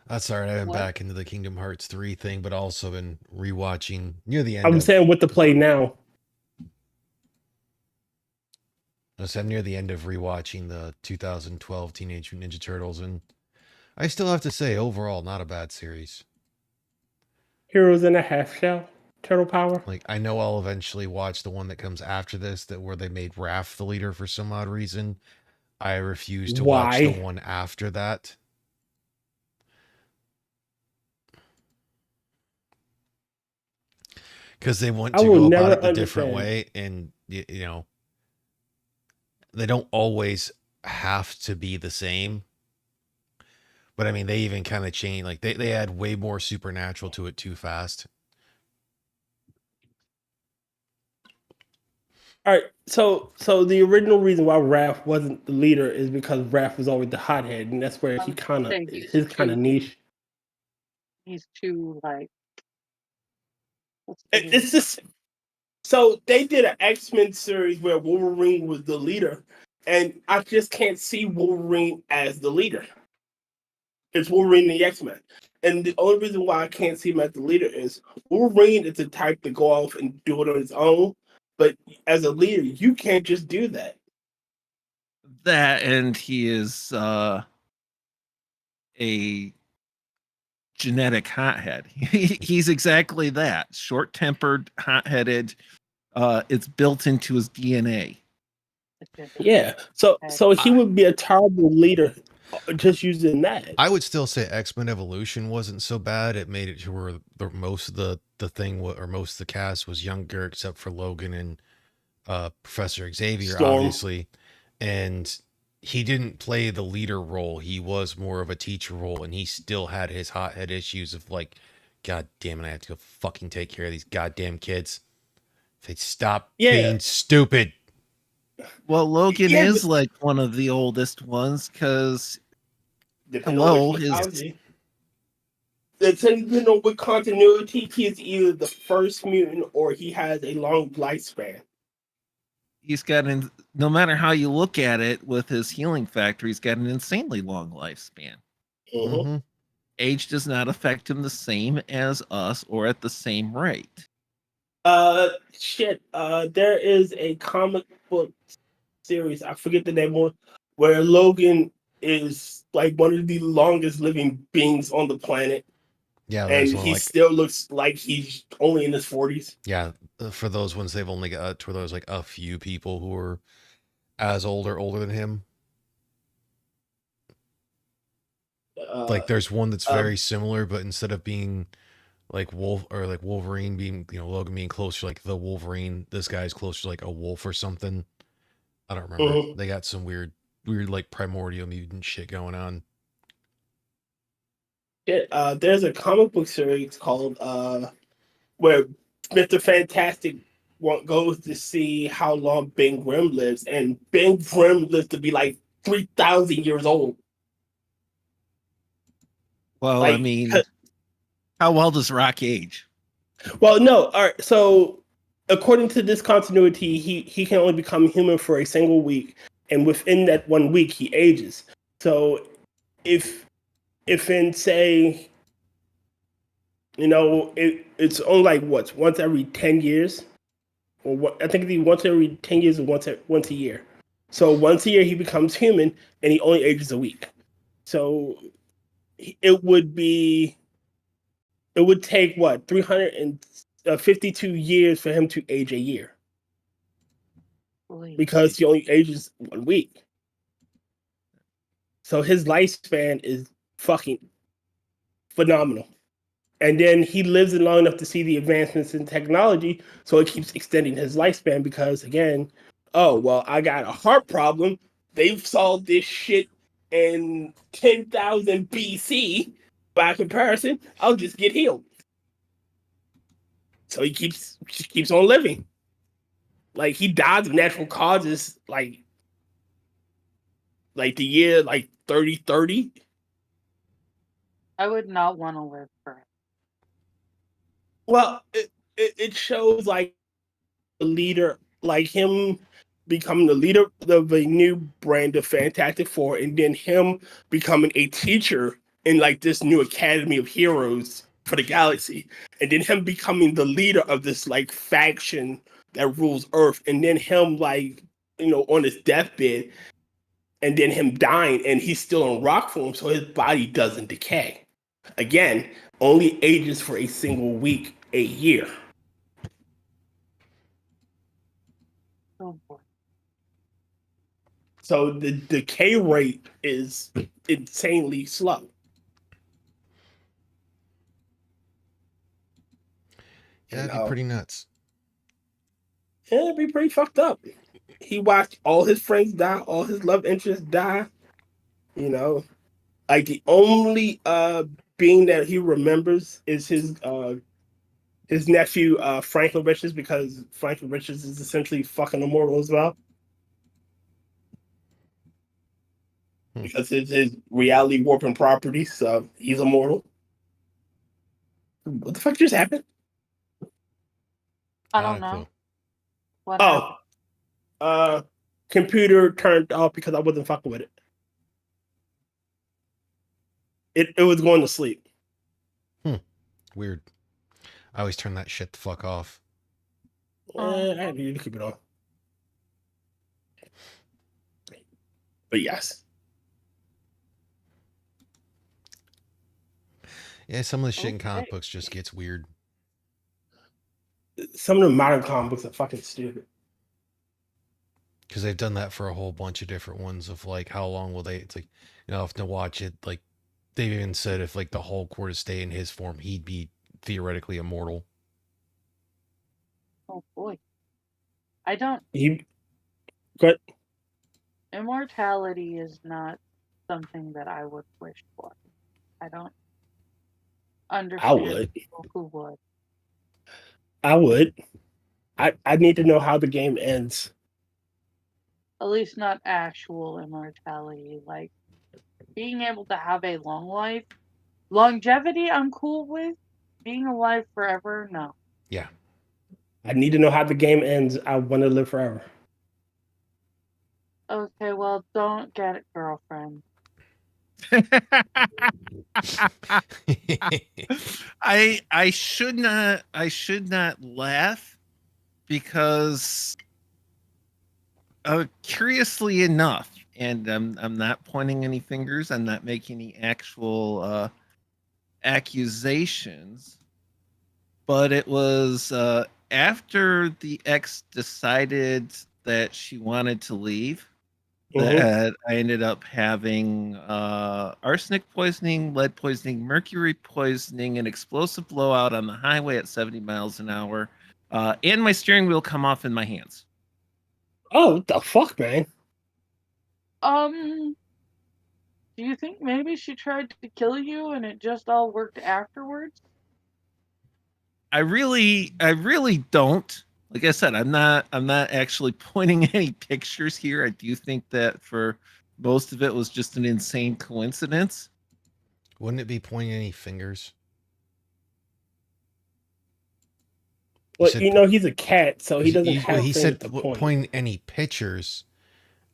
That's all right. I went What? back into the Kingdom Hearts 3 thing, but also been rewatching near the end. I'm of, saying what to play now. I'm near the end of rewatching the 2012 Teenage Mutant Ninja Turtles, and I still have to say, overall, not a bad series. Heroes in a Half Shell. Turtle Power. Like, I know I'll eventually watch the one that comes after this, that where they made Raph the leader for some odd reason. I refuse to watch the Why? one after that. Because they want I to will go about never it a different understand. way, and they don't always have to be the same. But I mean, they even kind of change. Like they add way more supernatural to it too fast. All right, so the original reason why Raph wasn't the leader is because Raph was always the hothead, and that's where he kind of saying he's his kind of too- niche. He's too like. What's the word? It's just so they did an X-Men series where Wolverine was the leader, and I just can't see Wolverine as the leader. It's Wolverine and the X-Men, and the only reason why I can't see him as the leader is Wolverine is the type to go off and do it on his own, but as a leader, you can't just do that. That, and he is a genetic hothead. He's exactly that. Short-tempered, hot-headed. It's built into his DNA. Yeah, so he would be a terrible leader just using that. I would still say X-Men Evolution wasn't so bad. It made it to where most of the thing or most of the cast was younger, except for Logan and Professor Xavier, Storm. obviously. And he didn't play the leader role. He was more of a teacher role, and he still had his hothead issues of like, God damn it, I have to go fucking take care of these goddamn kids. If they stop being stupid. Well, Logan Yeah, is but- like one of the oldest ones because Depending on which mythology. Depending on what continuity, he is either the first mutant or he has a long lifespan. he's got no matter how you look at it with his healing factor, he's got an insanely long lifespan. Mhm. Age does not affect him the same as us or at the same rate. There is a comic book series, I forget the name of, where Logan is like one of the longest living beings on the planet. Yeah, And there's he one like still looks like he's only in his 40s. yeah. For those ones, they've only got to where there's like a few people who are as older than him. Like there's one that's very similar, but instead of being like Wolverine being, Logan being closer like the Wolverine, this guy's closer to like a wolf or something. I don't remember. Mhm. They got some weird like primordial mutant shit going on. There's a comic book series called where Mr. Fantastic goes to see how long Ben Grimm lives, and Ben Grimm lives to be like 3,000 years old. Well, I mean, how well does Rock age? Well, no. All right. So, according to this continuity, he can only become human for a single week, and within that 1 week, he ages. So, if in say, it's only like once every 10 years, or what? I think it's once every 10 years or once a year. So once a year he becomes human, and he only ages a week. So it would take 352 years for him to age a year, because he only ages 1 week. So his lifespan is fucking phenomenal. And then he lives long enough to see the advancements in technology, so it keeps extending his lifespan because, again, I got a heart problem. They've solved this shit in 10,000 BC. By comparison, I'll just get healed. So he keeps on living. Like, he dies of natural causes, like the year, 3030. I would not want to live forever. Well, it shows like a leader like him becoming the leader of a new brand of Fantastic Four, and then him becoming a teacher in like this new Academy of Heroes for the galaxy, and then him becoming the leader of this like faction that rules Earth, and then him like on his deathbed, and then him dying, and he's still in rock form, so his body doesn't decay. Again, only ages for a single week, a year. Oh boy. So the decay rate is insanely slow. Yeah, that'd be pretty nuts. Yeah, it'd be pretty fucked up. He watched all his friends die, all his love interests die. Like the only being that he remembers is his nephew Franklin Richards, because Franklin Richards is essentially fucking immortal as well. Because his reality warping properties, so he's immortal. What the fuck just happened? I don't know. What Computer turned off because I wasn't fucking with it. It was going to sleep. Weird. I always turn that shit the fuck off. I need to keep it on. But yes. Yeah, some of the shit in comic Okay. books just gets weird. Some of the modern comic books are fucking stupid. Because they've done that for a whole bunch of different ones of like how long will they, it's like, if to watch it, like they've even said if like the Hulk were to stay in his form, he'd be theoretically immortal. Oh boy. I don't. Good. Immortality is not something that I would wish for. I don't understand people who would. I would. I need to know how the game ends. At least not actual immortality. Like being able to have a long life. Longevity, I'm cool with. Being alive forever, no. Yeah. I need to know how the game ends. I want to live forever. Okay, well, don't get it, girlfriend. I should not laugh because curiously enough, and I'm not pointing any fingers, I'm not making any actual accusations, but it was after the ex decided that she wanted to leave that I ended up having arsenic poisoning, lead poisoning, mercury poisoning, an explosive blowout on the highway at 70 miles an hour, and my steering wheel come off in my hands. Oh, what the fuck, man? Do you think maybe she tried to kill you and it just all worked afterwards? I really don't. Like I said, I'm not actually pointing any pictures here. I do think that for most of it was just an insane coincidence. Wouldn't it be pointing any fingers? Well, he's a cat, so he doesn't have he fingers said to point. point any pictures.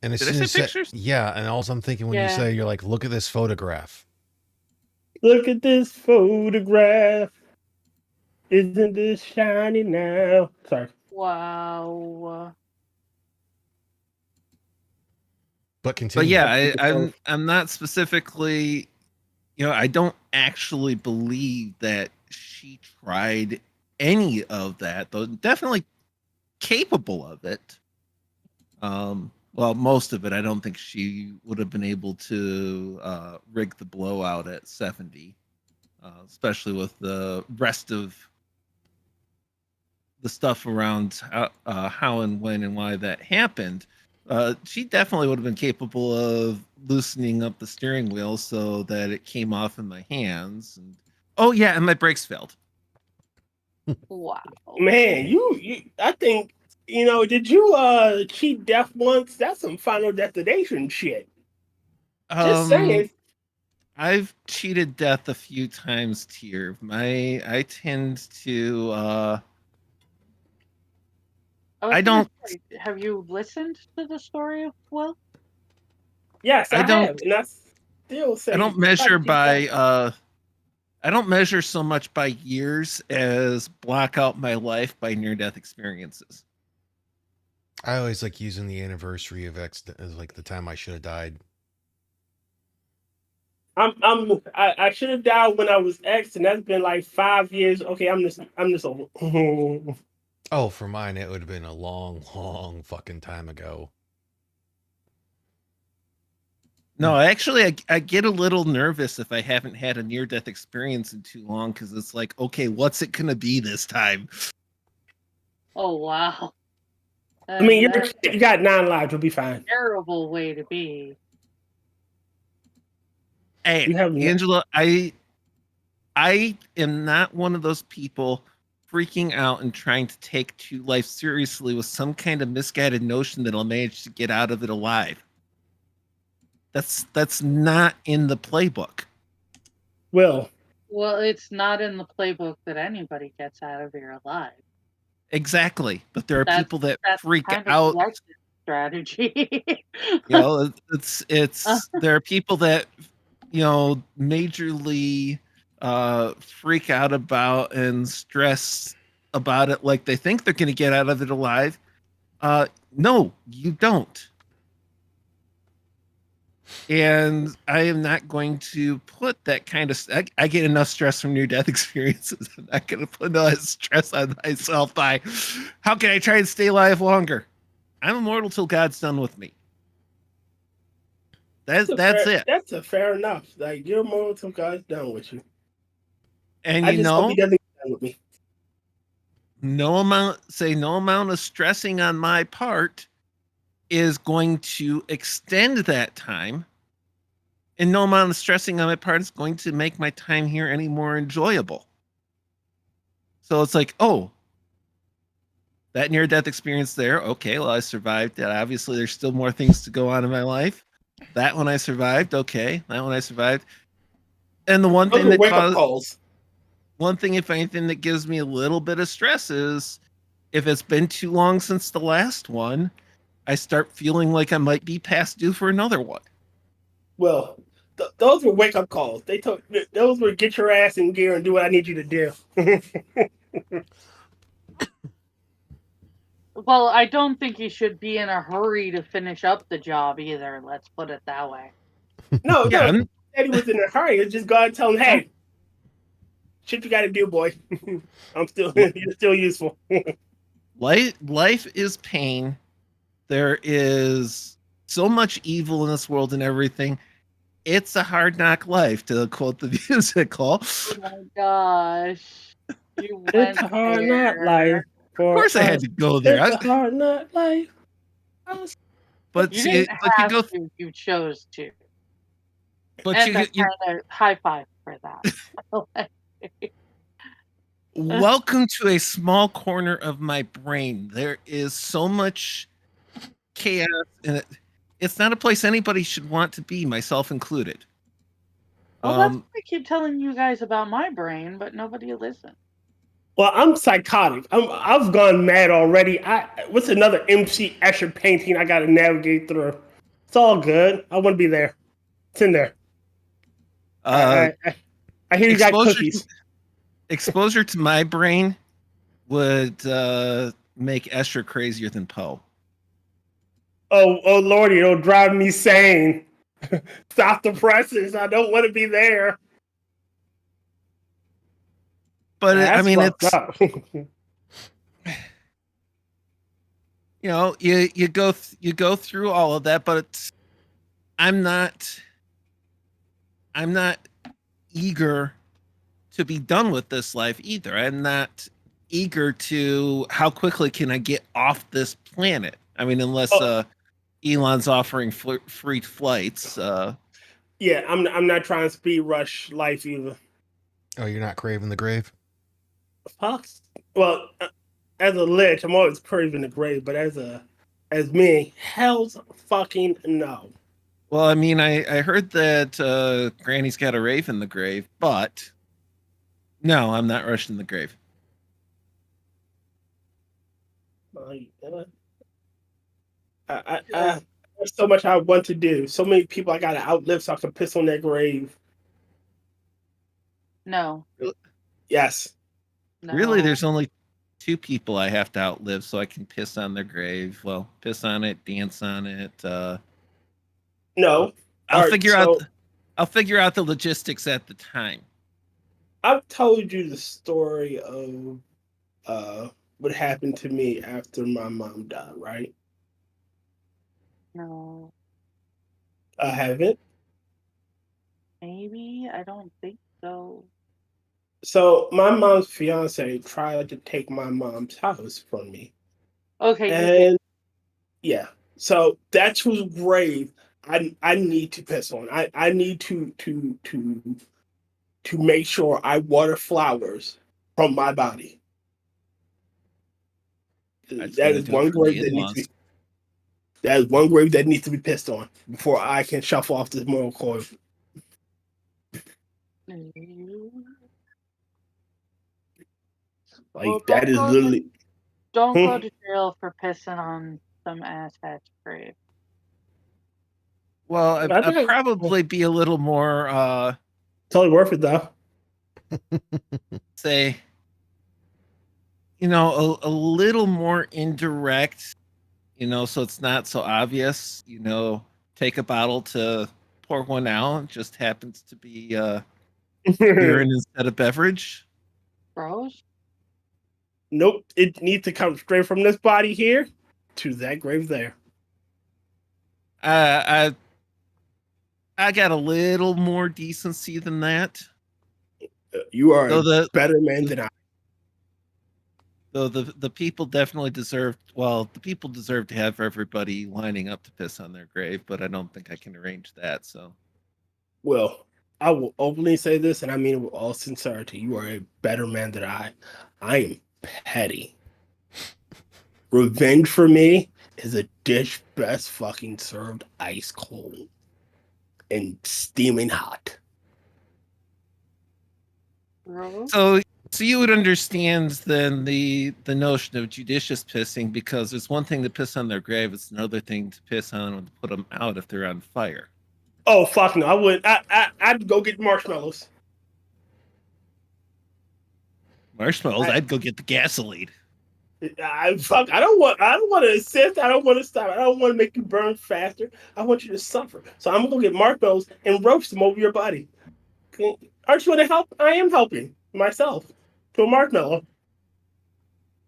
And as Did I soon say as pictures? yeah, and all I'm thinking when you Yeah. say, you're like, look at this photograph. Look at this photograph. Isn't this shiny now? Sorry. Wow. But continue. But yeah, I'm not specifically, I don't actually believe that she tried any of that, though definitely capable of it. Well, most of it, I don't think she would have been able to rig the blowout at 70, especially with the rest of the stuff around how and when and why that happened. She definitely would have been capable of loosening up the steering wheel so that it came off in my hands. And and my brakes failed. Wow. Man, you I think, did you cheat death once? That's some Final Destination shit. Just saying. I've cheated death a few times, Tier. I tend to was I gonna don't. say, have you listened to the story of Will? Yes, I I don't. have, and I still say I don't measure by. I don't measure so much by years as block out my life by near-death experiences. I always like using the anniversary of X as like the time I should have died. I should have died when I was X, and that's been like 5 years. Okay, I'm this old. Oh, for mine, it would have been a long, long fucking time ago. No, actually, I get a little nervous if I haven't had a near-death experience in too long because it's like, okay, what's it gonna be this time? Oh wow. I mean, That's you got 9 lives. You'll be fine. a terrible way to be. Hey, You have Angela, I am not one of those people freaking out and trying to take life seriously with some kind of misguided notion that I'll manage to get out of it alive. That's not in the playbook. Will. Well, it's not in the playbook that anybody gets out of here alive. Exactly, but there are That's- people that That's freak kind out. of the exit strategy. You know, it's there are people that majorly freak out about and stress about it like they think they're going to get out of it alive. No, you don't. And I am not going to put that kind of. I get enough stress from near-death experiences. I'm not going to put enough stress on myself by how can I try and stay alive longer? I'm immortal till God's done with me. That's it. That's a fair enough. Like you're more till God's done with you. And I just hope he doesn't get done with me. no amount of stressing on my part is going to extend that time, and no amount of stressing on my part is going to make my time here any more enjoyable. So it's like, oh, that near-death experience there, okay, well, I survived that. Obviously, there's still more things to go on in my life. That one I survived, okay. That one I survived. And the one thing that caused calls. One thing, if anything, that gives me a little bit of stress is if it's been too long since the last one, I start feeling like I might be past due for another one. Well, those were wake up calls. Those were get your ass in gear and do what I need you to do. Well, I don't think you should be in a hurry to finish up the job either. Let's put it that way. No, Yeah, Eddie was in a hurry. It's just go ahead and tell him, hey, shit you got to do, boy. You're still useful. life is pain. There is so much evil in this world and everything. It's a hard knock life, to quote the musical. Oh my gosh. You went It's a hard knock life. Of course, I had to go there. It's a hard knock life. But You see, didn't but you have go, to. You chose to. but And you, I you kind of high five for that. welcome to a small corner of my brain. There is so much chaos in it. It's not a place anybody should want to be, myself included. Well, that's why I keep telling you guys about my brain, but nobody listens. Well, I'm psychotic. I've gone mad already. What's another MC Escher painting I got to navigate through? It's all good. I want to be there. It's in there. I hear you got cookies. Exposure to my brain would make Escher crazier than Poe. Oh Lordy, it'll drive me sane. Stop the presses. I don't want to be there. But That's I mean, fucked it's up. you go through all of that, but I'm not eager to be done with this life either. I'm not eager to how quickly can I get off this planet. I mean, unless Elon's offering free flights. Yeah, I'm not trying to speed rush life either. Oh, you're not craving the grave? Fox. Well, as a lich, I'm always craving the grave, but as me, hell's fucking no. Well, I mean, I heard that Granny's got a rave in the grave, but no, I'm not rushing the grave. Like, there's so much I want to do. So many people I gotta outlive so I can piss on their grave. No, Yes. no. Really, there's only two people I have to outlive so I can piss on their grave. Well, piss on it, dance on it. No. I'll Alright, figure so out. I'll figure out the logistics at the time. I've told you the story of what happened to me after my mom died, right? No, I haven't. maybe I don't think so. So my mom's fiance tried to take my mom's house from me. Okay, you did. And yeah. So that's whose grave I need to piss on. I need to make sure I water flowers from my body. I'd That say is do it one for the grave that needs to in-laws. be that is one grave that needs to be pissed on before I can shuffle off this moral coil. Like Well, that is literally don't go to jail for pissing on some asshat's grave. Well, I I'd think probably be a little more, totally worth it though. say, a little more indirect, so it's not so obvious. Take a bottle to pour one out. It just happens to be urine instead of beverage. Bros? Nope, it needs to come straight from this body here to that grave there. I got a little more decency than that. You are Though a the better man than I. though the people definitely deserve. Well, the people deserve to have everybody lining up to piss on their grave, but I don't think I can arrange that. So Well, I will openly say this, and I mean it with all sincerity. You are a better man than I. I am petty. Revenge for me is a dish best fucking served ice cold and steaming hot. Bros? So you would understand then the notion of judicious pissing, because there's one thing to piss on their grave, it's another thing to piss on and put them out if they're on fire. Oh fuck no! I would. I'd go get marshmallows. Marshmallows, I- I'd go get the gasoline. I fuck. I don't want. I don't want to assist. I don't want to stop. I don't want to make you burn faster. I want you to suffer. So I'm gonna go get marshmallows and roast them over your body. Aren't you gonna help? I am helping myself to a marshmallow.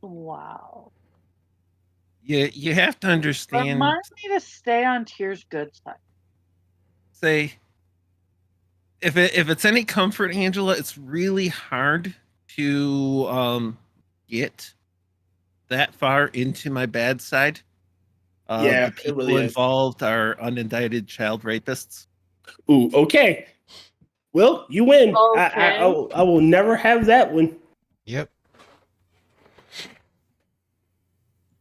Wow. You have to understand. Remind me to stay on Tier's good side. Say, if it's any comfort, Angela, it's really hard to get that far into my bad side. Yeah, The it people really is. involved are unindicted child rapists. Ooh, okay. Well, you win. Okay. I will never have that one. Yep.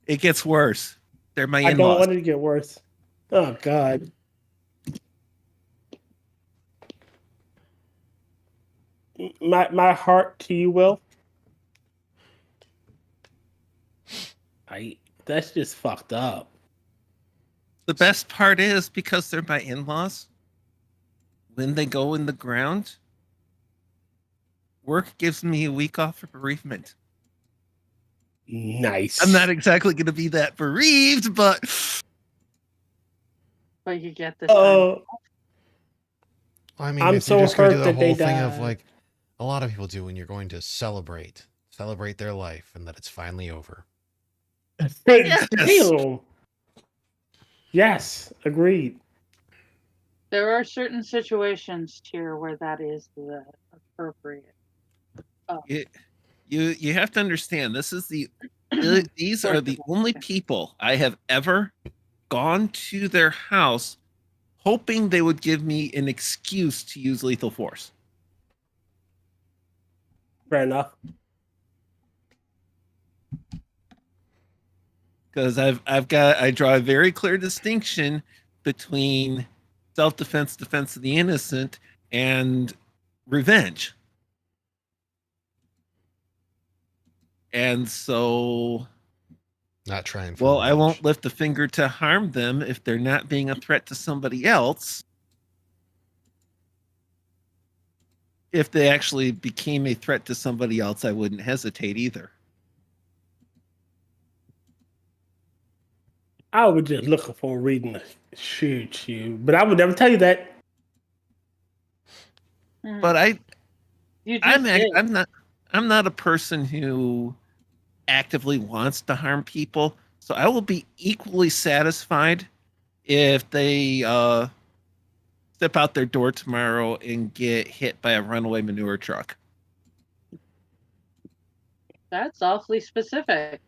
It gets worse. They're my I don't in-laws. want it to get worse. Oh God. My heart to you, Will. That's just fucked up. The best part is, because they're my in-laws, when they go in the ground, work gives me a week off for bereavement. Nice. I'm not exactly going to be that bereaved, but But you get this. Oh, I mean, I'm if so you're just going to hurt do the that they whole thing of died. like a lot of people do when you're going to celebrate their life and that it's finally over. damn. Yes, agreed. There are certain situations, Tier, where that is the appropriate. you have to understand, this is these are the only people I have ever gone to their house hoping they would give me an excuse to use lethal force. Fair enough. Because I draw a very clear distinction between self-defense, defense of the innocent, and revenge. And so Not trying for Well, I revenge. won't lift a finger to harm them if they're not being a threat to somebody else. If they actually became a threat to somebody else, I wouldn't hesitate either. I was just looking for a reason to shoot you, but I would never tell you that. But You just did. I'm not a person who actively wants to harm people, so I will be equally satisfied if they step out their door tomorrow and get hit by a runaway manure truck. That's awfully specific.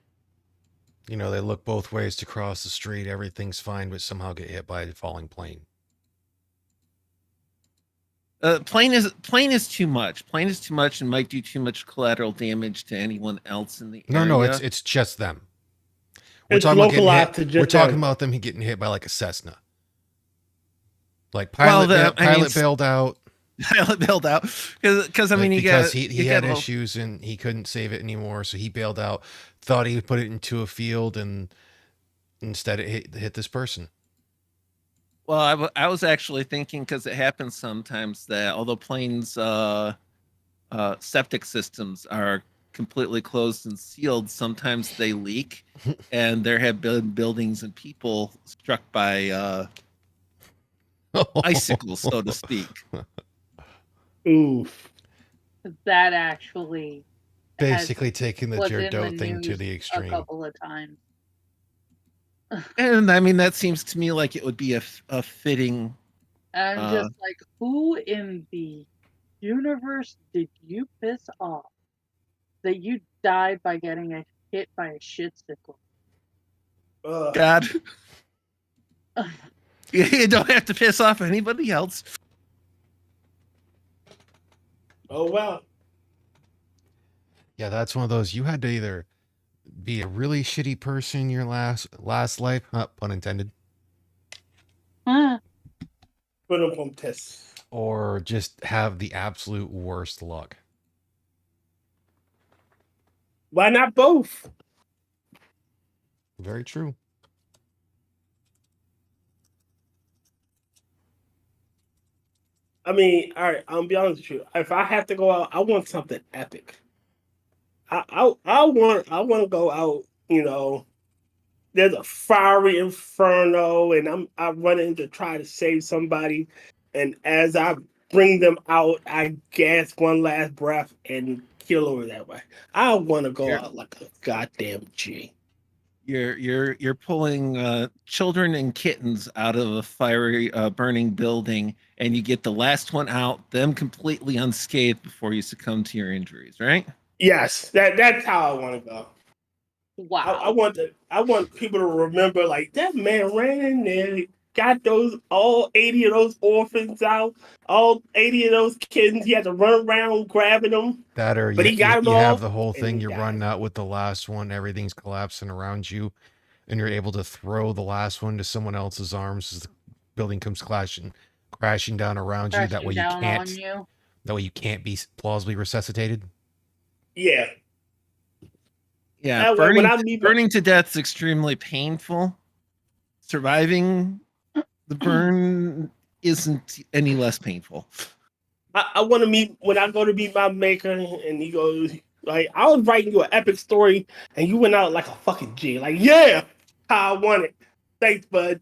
You know, they look both ways to cross the street. Everything's fine, but somehow get hit by a falling plane. Plane is too much. Plane is too much and might do too much collateral damage to anyone else in the area. No, it's just them. We're It's talking about getting localized to hit. just We're talking them. about them getting hit by like a Cessna. Like Well, pilot bailed out. Pilot bailed out because I mean because he had issues and he couldn't save it anymore, so he bailed out. Thought he would put it into a field, and instead it hit this person. Well, I was actually thinking, because it happens sometimes, that although planes' septic systems are completely closed and sealed, sometimes they leak, and there have been buildings and people struck by icicles, so to speak. Oof. That actually Basically taking the was in Jared thing to news the a extreme. couple of times. And I mean, that seems to me like it would be a fitting. And I'm just like, who in the universe did you piss off that you died by getting hit by a shitstickle? God. You don't have to piss off anybody else. Oh well. Yeah, that's one of those. You had to either be a really shitty person in your last life, pun intended, Huh. or just have the absolute worst luck. Why not both? Very true. I mean, all right. I'll be honest with you. If I have to go out, I want something epic. I want to go out. You know, there's a fiery inferno, and I run in to try to save somebody, and as I bring them out, I gasp one last breath and kill over that way. I want to go out like a goddamn G. You're pulling children and kittens out of a fiery burning building, and you get the last one out, them completely unscathed before you succumb to your injuries, right? Yes, that's how I want to go. Wow. I want people to remember, like, that man ran in there, got all 80 of those orphans out, all 80 of those kittens. He had to run around grabbing them. That, or But he got them you all, have the whole and thing. he You're died. running out with the last one. Everything's collapsing around you, and you're able to throw the last one to someone else's arms as the building comes crashing down around you. That way you can't be plausibly resuscitated. Yeah. Yeah, burning to death is extremely painful. Surviving the burn isn't any less painful. I want to meet, when I go to meet my maker, and he goes, like, I was writing you an epic story, and you went out like a fucking G. Like, yeah, how I want it. Thanks, bud.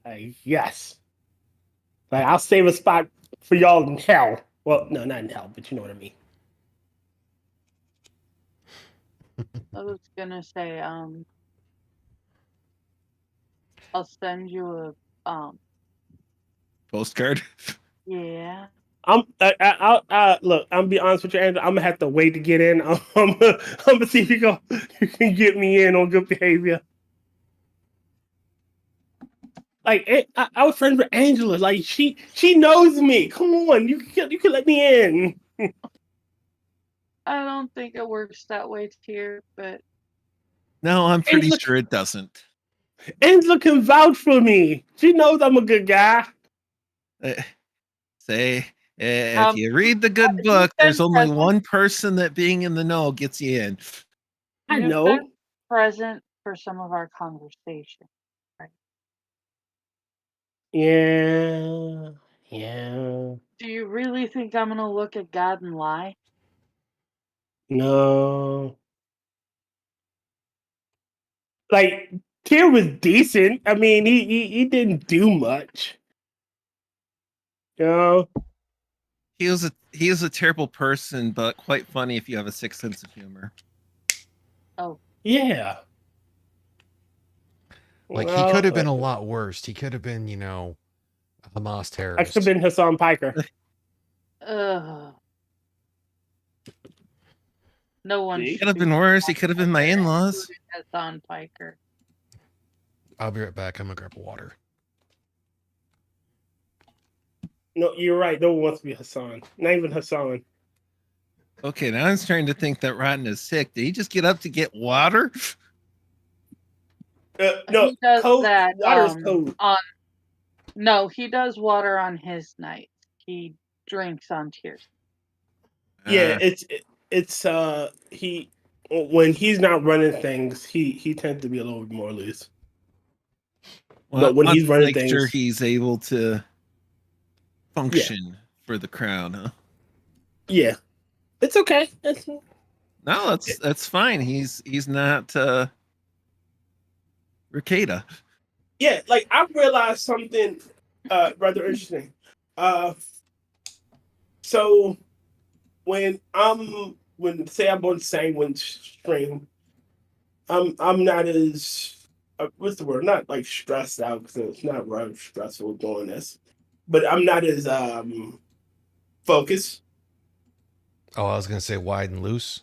Like, yes. Like, I'll save a spot for y'all in hell. Well, no, not in hell, but you know what I mean. I was gonna say, I'll send you a Postcard. Yeah. Look, I'm be honest with you, Andrew. I'm gonna have to wait to get in. I'm gonna see if you can get me in on good behavior. Like, I was friends with Angela. Like, she knows me. Come on, you can let me in. I don't think it works that way here, but No, I'm pretty sure it doesn't. Angela can vouch for me. She knows I'm a good guy. If you read the good book, there's only one person that being in the know gets you in. I You've know. been present for some of our conversation. Yeah. Yeah. Do you really think I'm gonna look at God and lie? No. Like, Tyr was decent. I mean, he didn't do much. You know? He was a terrible person, but quite funny if you have a sick sense of humor. Oh, Yeah. Like he could have been a lot worse. He could have been, you know, a Hamas I could terrorist. have been Hassan Piker. ugh. No one See? Could have been worse. He could have been my in-laws. Hassan Piker. I'll be right back. I'm gonna grab water. No, you're right. No one wants to be Hassan. Not even Hassan. Okay, now I'm starting to think that Rotten is sick. Did he just get up to get water? No, He does code. that Water's code. on. No, he does water on his nights. He drinks on Tears. Yeah, Uh, it's he when he's not running things, he tends to be a little bit more loose. well, but when wants he's to running make sure things- he's able to function for the crown, huh? Yeah, it's okay. No, that's fine. He's not Ricada. Yeah, like I realized something rather interesting. So when say I'm on the Sanguine stream, I'm not as what's the word? Not like stressed out because it's not really stressful doing this, but I'm not as focused. Oh, I was gonna say wide and loose.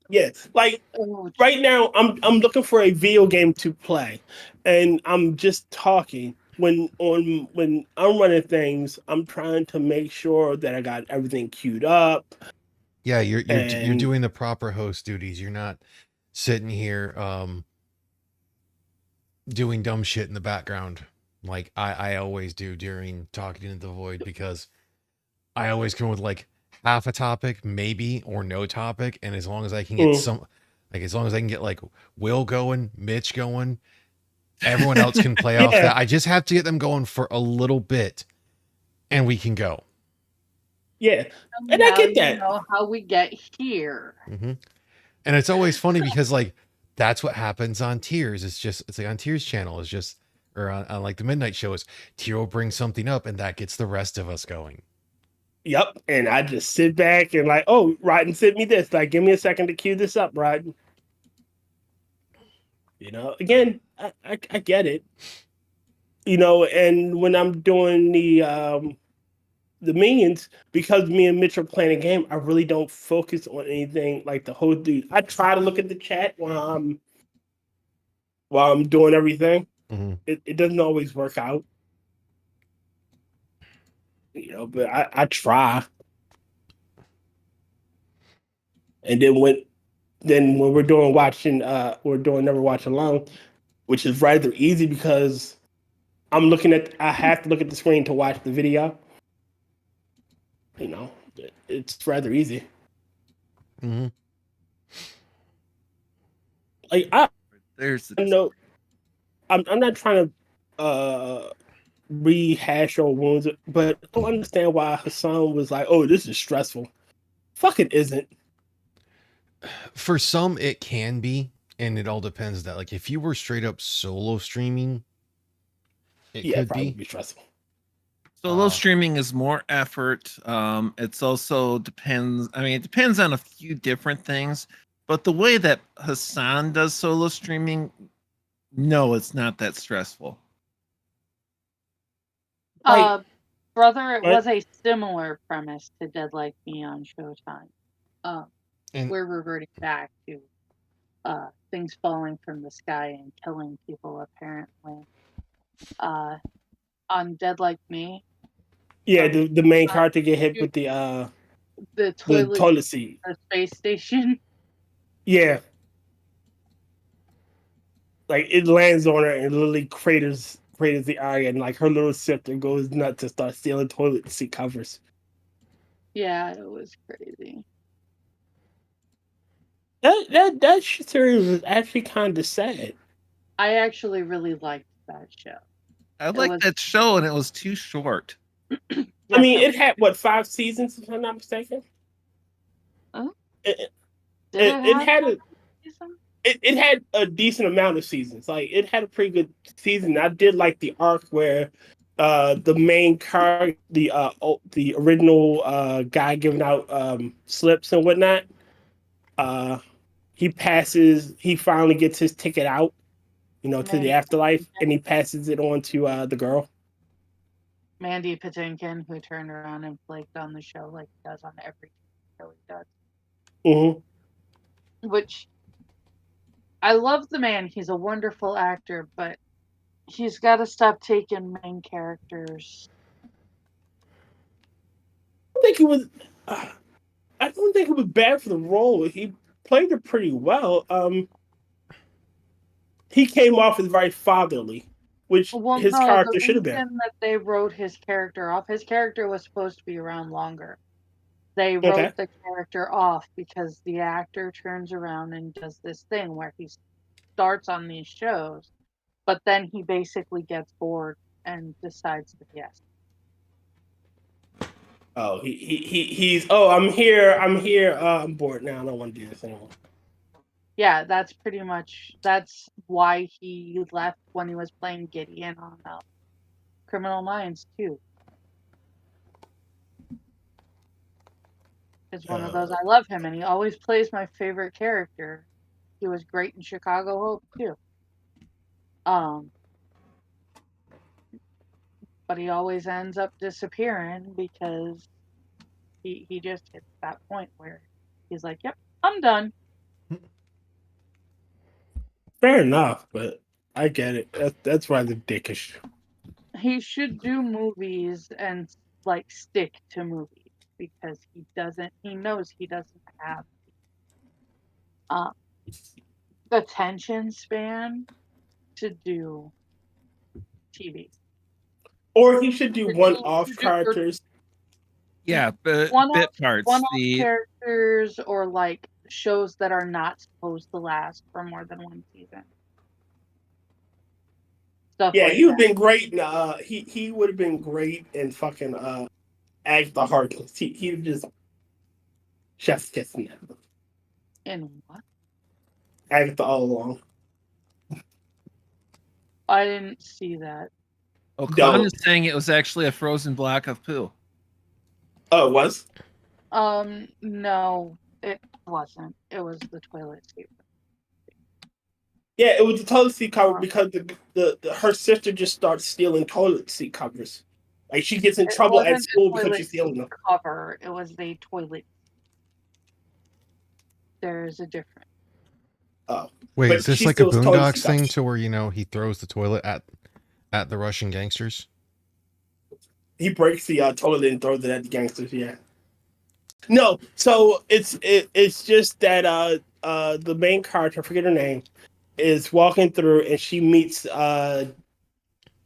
Yeah, like Oh, right now I'm looking for a video game to play, and I'm just talking. When I'm running things, I'm trying to make sure that I got everything queued up. Yeah, you're And- doing the proper host duties. You're not sitting here doing dumb shit in the background like I always do during talking into the void, because I always come with like half a topic, maybe, or no topic, and as long as I can get as long as I can get like Will going, Mitch going, everyone else can play off Yeah. that. I just have to get them going for a little bit, and we can go. Yeah, and I now get you that. know how we get here. And it's always funny because like that's what happens on Tears. It's like on Tears channel is just, or on like the midnight show is Tier will bring something up and that gets the rest of us going. Yep, and I just sit back and like, oh, Rodden sent me this. Like, give me a second to cue this up, Rodden. You know, again, I get it. You know, and when I'm doing the minions, because me and Mitch are playing a game, I really don't focus on anything like the whole dude. I try to look at the chat while I'm doing everything. Mhm. It doesn't always work out. You know, but I try. And then when we're doing Never Watch Alone, which is rather easy because I have to look at the screen to watch the video. You know, it's rather easy. Mm-hmm. Like I There's know I'm not trying to rehash old wounds, but I don't understand why Hassan was like, "Oh, this is stressful." Fuck, it isn't. For some, it can be, and it all depends. That like if you were straight up solo streaming, it Yeah, could probably be. be stressful. solo streaming is more effort. It's also depends. I mean, it depends on a few different things. But the way that Hassan does solo streaming, no, it's not that stressful. Like- Brother, it What? was a similar premise to Dead Like Me on Showtime. And- We're reverting back to things falling from the sky and killing people, apparently. On Dead Like Me, Yeah, the main character get hit with the the toilet, toilet seat. the space station. Yeah. Like it lands on her and literally craters the eye, and like her little scepter goes nuts to start stealing toilet seat covers. Yeah, it was crazy. That series was actually kind of sad. I actually really liked that show. I like was- that show, and it was too short. I mean, it had what 5 seasons, if I'm not mistaken. Oh. It, Did it have had five a seasons? it had a decent amount of seasons. Like it had a pretty good season. I did like the arc where the main car, the original guy giving out slips and whatnot. Uh, he finally gets his ticket out, to the afterlife, and he passes it on to the girl. Mandy Patinkin, who turned around and flaked on the show like he does on every show he does. Mm-hmm. Which I love the man. He's a wonderful actor, but he's got to stop taking main characters. I think it was. I don't think it was bad for the role. He played it pretty well. He came off as very fatherly, which his character the should have been. reason that they wrote his character off, his character was supposed to be around longer. They wrote the character off because the actor turns around and does this thing where he starts on these shows, but then he basically gets bored and decides to yes. Oh, he's. Oh, I'm here. I'm bored now. I don't want to do this anymore. Yeah, that's why he left when he was playing Gideon on Criminal Minds too. It's one of those. I love him, and he always plays my favorite character. He was great in Chicago Hope too. But he always ends up disappearing because he just hits that point where he's like, "Yep, I'm done." Fair enough, but I get it. That's rather dickish. He should do movies and like stick to movies because he knows he doesn't have the attention span to do TV. Or he should do one-off characters. Yeah, but bit parts. One-off characters or like shows that are not supposed to last for more than one season. Stuff Yeah, like he would have that. been great. He would have been great in fucking Agatha Harkness. He would just chef's kissing them. In what? Agatha all along. I didn't see that. Khan is saying it was actually a frozen block of poo. Oh, it was? No, it wasn't. It was the toilet seat. Yeah, it was the toilet seat cover because her sister just starts stealing toilet seat covers. Like she gets in trouble at school because she's stealing them. Cover. It was the toilet. There's a difference. Oh. Wait, is this like a Boondocks thing to where, he throws the toilet at the Russian gangsters? He breaks the toilet and throws it at the gangsters, yeah. No, so it's just that the main character, I forget her name, is walking through and she meets her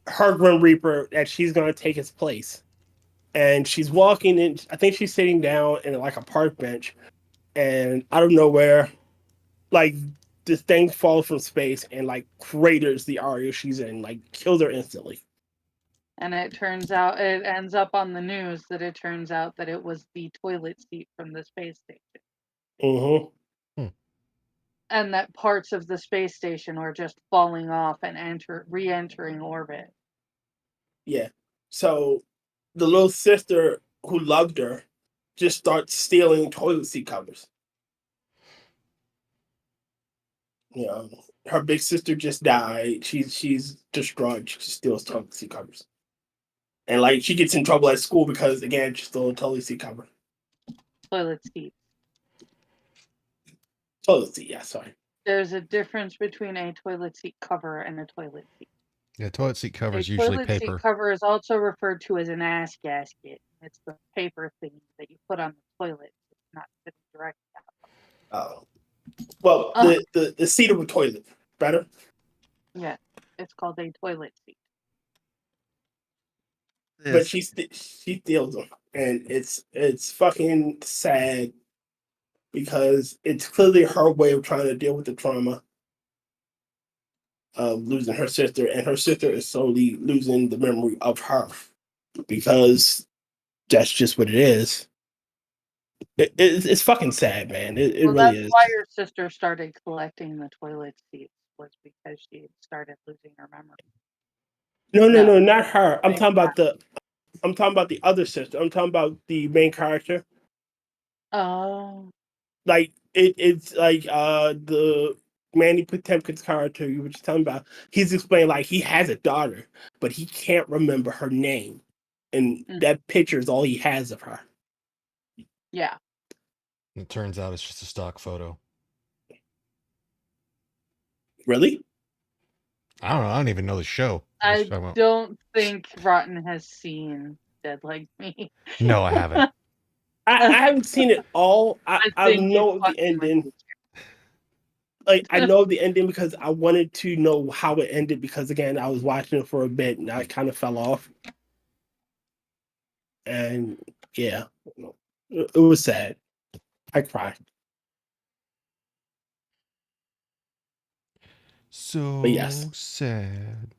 Grim Reaper that she's gonna take his place. And she's walking in, I think she's sitting down in like a park bench, and out of nowhere, like this thing falls from space and like craters the area she's in, like kills her instantly. And it ends up on the news that it turns out that it was the toilet seat from the space station. Mm-hmm. And that parts of the space station are just falling off and re-entering orbit. Yeah. So the little sister who loved her just starts stealing toilet seat covers. Her big sister just died. She's distraught. She steals toilet seat covers. And like she gets in trouble at school because again she stole a toilet seat cover. Toilet seat. Toilet seat, yeah, sorry. There's a difference between a toilet seat cover and a toilet seat. Yeah, toilet seat cover is usually paper. Toilet seat cover is also referred to as an ass gasket. It's the paper thing that you put on the toilet. It's not sitting directly out. Oh. Well, the seat of a toilet. Better? Yeah. It's called a toilet seat. But she steals them. And it's fucking sad because it's clearly her way of trying to deal with the trauma of losing her sister, and her sister is slowly losing the memory of her because that's just what it is. It's fucking sad, man. It Well, really that's is. why her sister started collecting the toilet seats, was because she had started losing her memory. No, No. not her. I'm Maybe talking about the other sister. I'm talking about the main character. Oh, Like it's like the Manny Potemkin's character you were just talking about. He's explaining like he has a daughter, but he can't remember her name, and that picture is all he has of her. yeah. It turns out it's just a stock photo. Really? I don't know. I don't even know the show. What I you talking about? don't think Rotten has seen Dead Like Me. No, I haven't. I haven't seen it all. I think know you'd the fucking ending. like it. Like I know the ending because I wanted to know how it ended because again I was watching it for a bit and I kind of fell off. And yeah, it was sad. I cried. So yes. sad.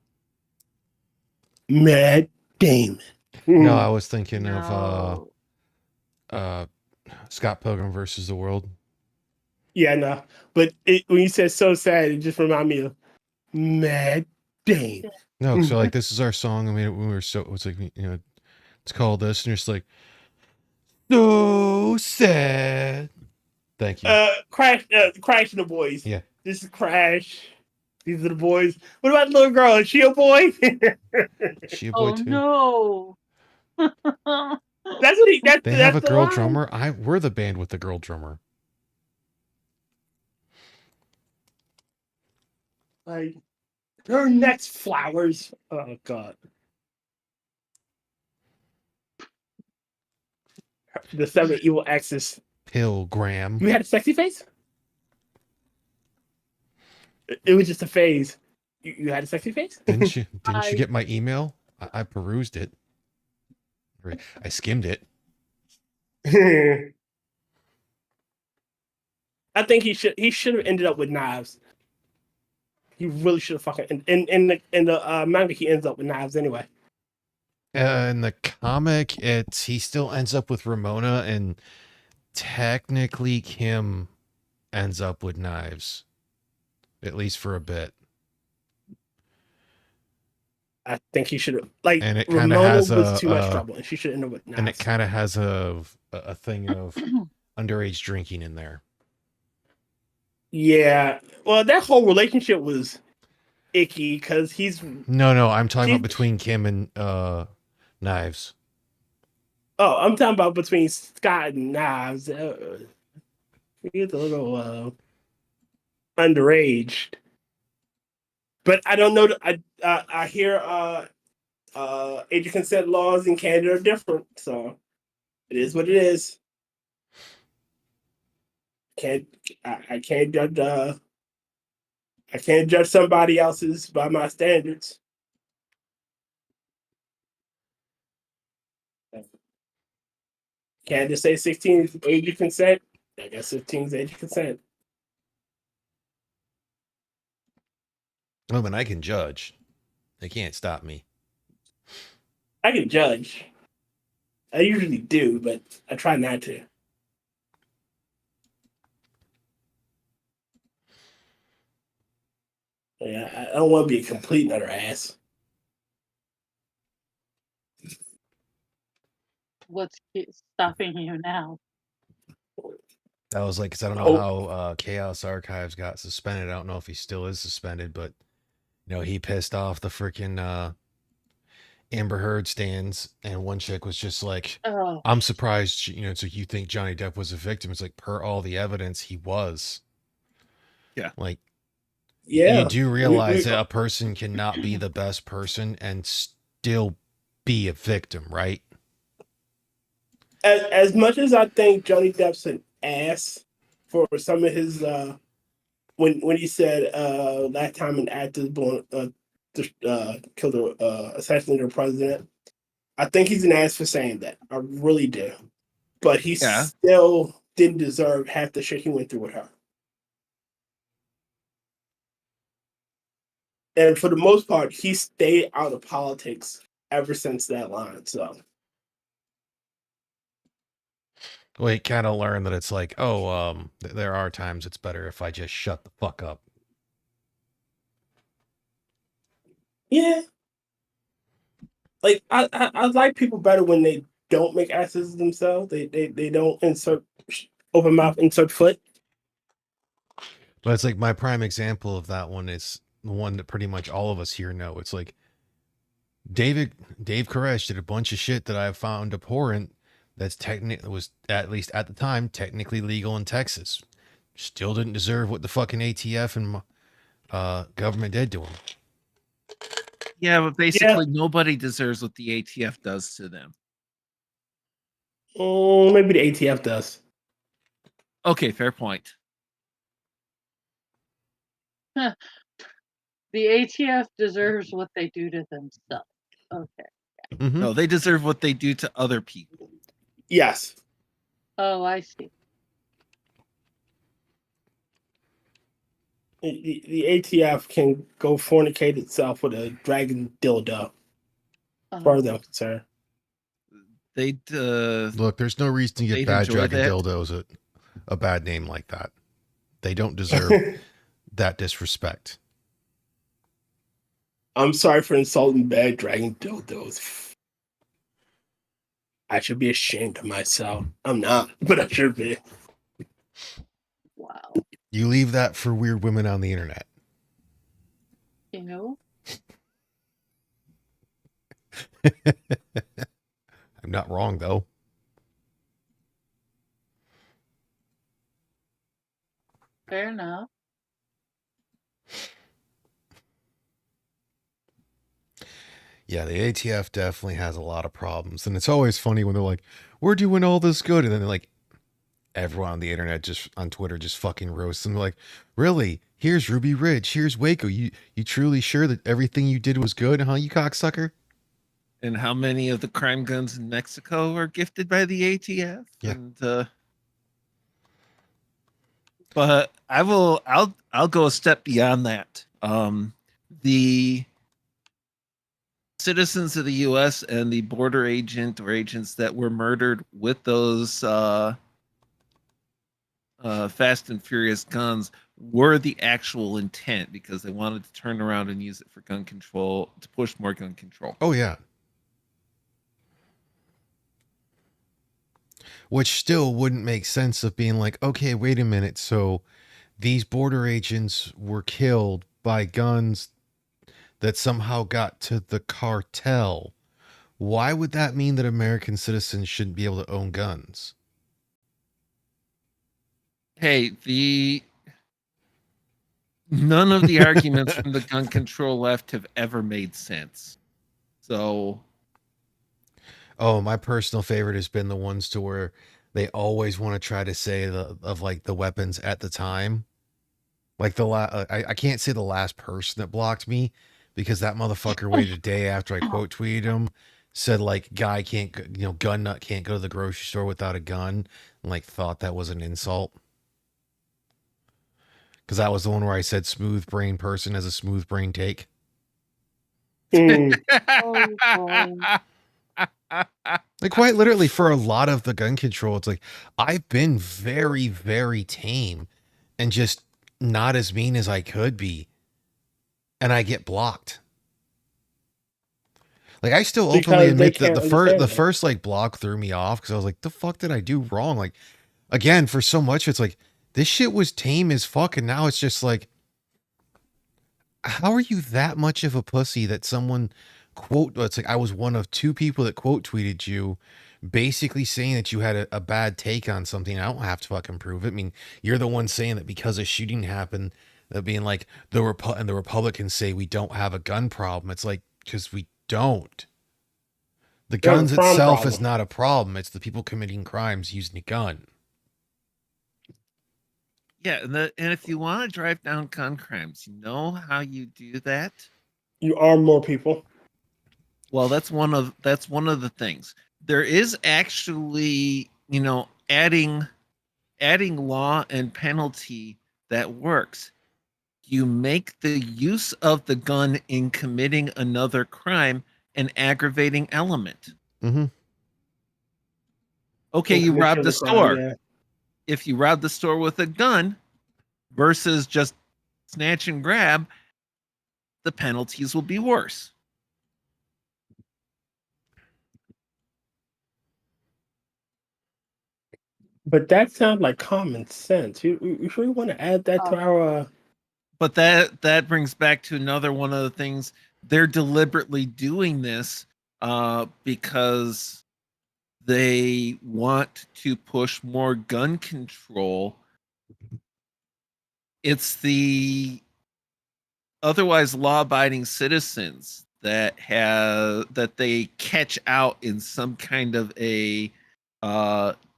Matt Damon. No, I was thinking of No. Scott Pilgrim versus the World. Yeah, no. But when you said so sad, it just reminded me of Matt Damon. No, so like this is our song. I mean, when we were it's like it's called this, and you're just like so sad. Thank you. Crash and the boys. Yeah. This is Crash. These are the boys. What about the little girl? Is she a boy? She a boy Oh too. no. That's what he. They have a that's the girl line. drummer. We're the band with the girl drummer. Like her next flowers. Oh god. The 7 evil exes. Pilgram. You had a sexy face? It was just a phase. You had a sexy face? Didn't you I- get my email? I perused it. I skimmed it. I think he should have ended up with knives. He really should have fucking in the manga he ends up with knives anyway. In the comic, he still ends up with Ramona, and technically Kim ends up with knives, at least for a bit. I think he should have like. And it kind Ramona of has was too much trouble, and she should end up with knives. and it kind of has a thing of underage drinking in there. Yeah, well, that whole relationship was icky because he's. No, I'm talking about between Kim and Knives. Oh, I'm talking about between Scott and Knives. He's a little underage, but I don't know. I hear age of consent laws in Canada are different, so it is what it is. I can't judge I can't judge somebody else's by my standards. Can't just say 16 is age of consent. I guess 15 is age of consent. Oh, but I can judge. They can't stop me. I can judge. I usually do, but I try not to. Yeah, I don't want to be a complete nutter ass. What's stopping you now? That was like, because I don't know how Chaos Archives got suspended. I don't know if he still is suspended, but he pissed off the freaking Amber Heard stands, and one chick was just like, Oh, I'm surprised, it's like, you think Johnny Depp was a victim. It's like, per all the evidence, he was. Yeah. Like, Yeah. you do realize that a person cannot be the best person and still be a victim, right? As much as I think Johnny Depp's an ass for some of his when he said last time an actor killed assassinated a president, I think he's an ass for saying that. I really do. But he's still didn't deserve half the shit he went through with her. And for the most part, he stayed out of politics ever since that line. So Well, he kind of learned that it's like, oh, there are times it's better if I just shut the fuck up. yeah, like I like people better when they don't make asses of themselves. They don't insert open mouth, insert foot. But it's like my prime example of that one is the one that pretty much all of us here know. It's like Dave Koresh did a bunch of shit that I found abhorrent. That's technically was, at least at the time, technically legal in Texas. Still didn't deserve what the fucking ATF and government did to him. Yeah, but basically nobody deserves what the ATF does to them. Maybe the ATF does. Okay, fair point. The ATF deserves what they do to themselves. Okay. Mhm. No, they deserve what they do to other people. Yes. Oh, I see. The ATF can go fornicate itself with a dragon dildo, as far as I'm concerned. They'd Look, there's no reason to give They'd bad enjoy dragon that. dildos a bad name like that. They don't deserve that disrespect. I'm sorry for insulting bad dragon dildos. I should be ashamed of myself. I'm not, but I should be. Wow. You leave that for weird women on the internet. You know? I'm not wrong though. Fair enough. Yeah, the ATF definitely has a lot of problems. And it's always funny when they're like, we're doing all this good. And then they're like, everyone on the internet, just on Twitter, just fucking roasts them. They're like, really? Here's Ruby Ridge. Here's Waco. You truly sure that everything you did was good, huh, you cocksucker? and how many of the crime guns in Mexico are gifted by the ATF? Yeah. And but I'll go a step beyond that. The citizens of the U.S. and the border agent or agents that were murdered with those Fast and Furious guns were the actual intent because they wanted to turn around and use it for gun control, to push more gun control. Oh, yeah. Which still wouldn't make sense of being like, okay, wait a minute. So these border agents were killed by guns that somehow got to the cartel. Why would that mean that American citizens shouldn't be able to own guns? Hey, none of the arguments from the gun control left have ever made sense. So, oh, my personal favorite has been the ones to where they always want to try to say the weapons at the time. Like I can't say the last person that blocked me because that motherfucker waited a day after I quote tweeted him, said like guy can't, gun nut can't go to the grocery store without a gun, and like thought that was an insult. Because that was the one where I said smooth brain person has a smooth brain take. Mm. Like quite literally for a lot of the gun control, it's like I've been very, very tame and just not as mean as I could be. And I get blocked. Like I still openly admit that the first like block threw me off because I was like, the fuck did I do wrong? Like again, for so much, it's like this shit was tame as fuck, and now it's just like, how are you that much of a pussy that someone it's like I was one of two people that quote tweeted you basically saying that you had a bad take on something. I don't have to fucking prove it. I mean, you're the one saying that because a shooting happened, that being like the Republicans say we don't have a gun problem. It's like, because we don't. The guns itself is not a problem. It's the people committing crimes using a gun. yeah, and if you want to drive down gun crimes, you know how you do that? You arm more people. Well, that's one of the things. There is actually, adding adding law and penalty that works. You make the use of the gun in committing another crime an aggravating element. Mm-hmm. Okay, you Commission robbed of the the crime, store. yeah. If you rob the store with a gun versus just snatch and grab, the penalties will be worse. But that sounds like common sense. You sure you want to add that to our? But that brings back to another one of the things. They're deliberately doing this because they want to push more gun control. It's the otherwise law-abiding citizens that they catch out in some kind of a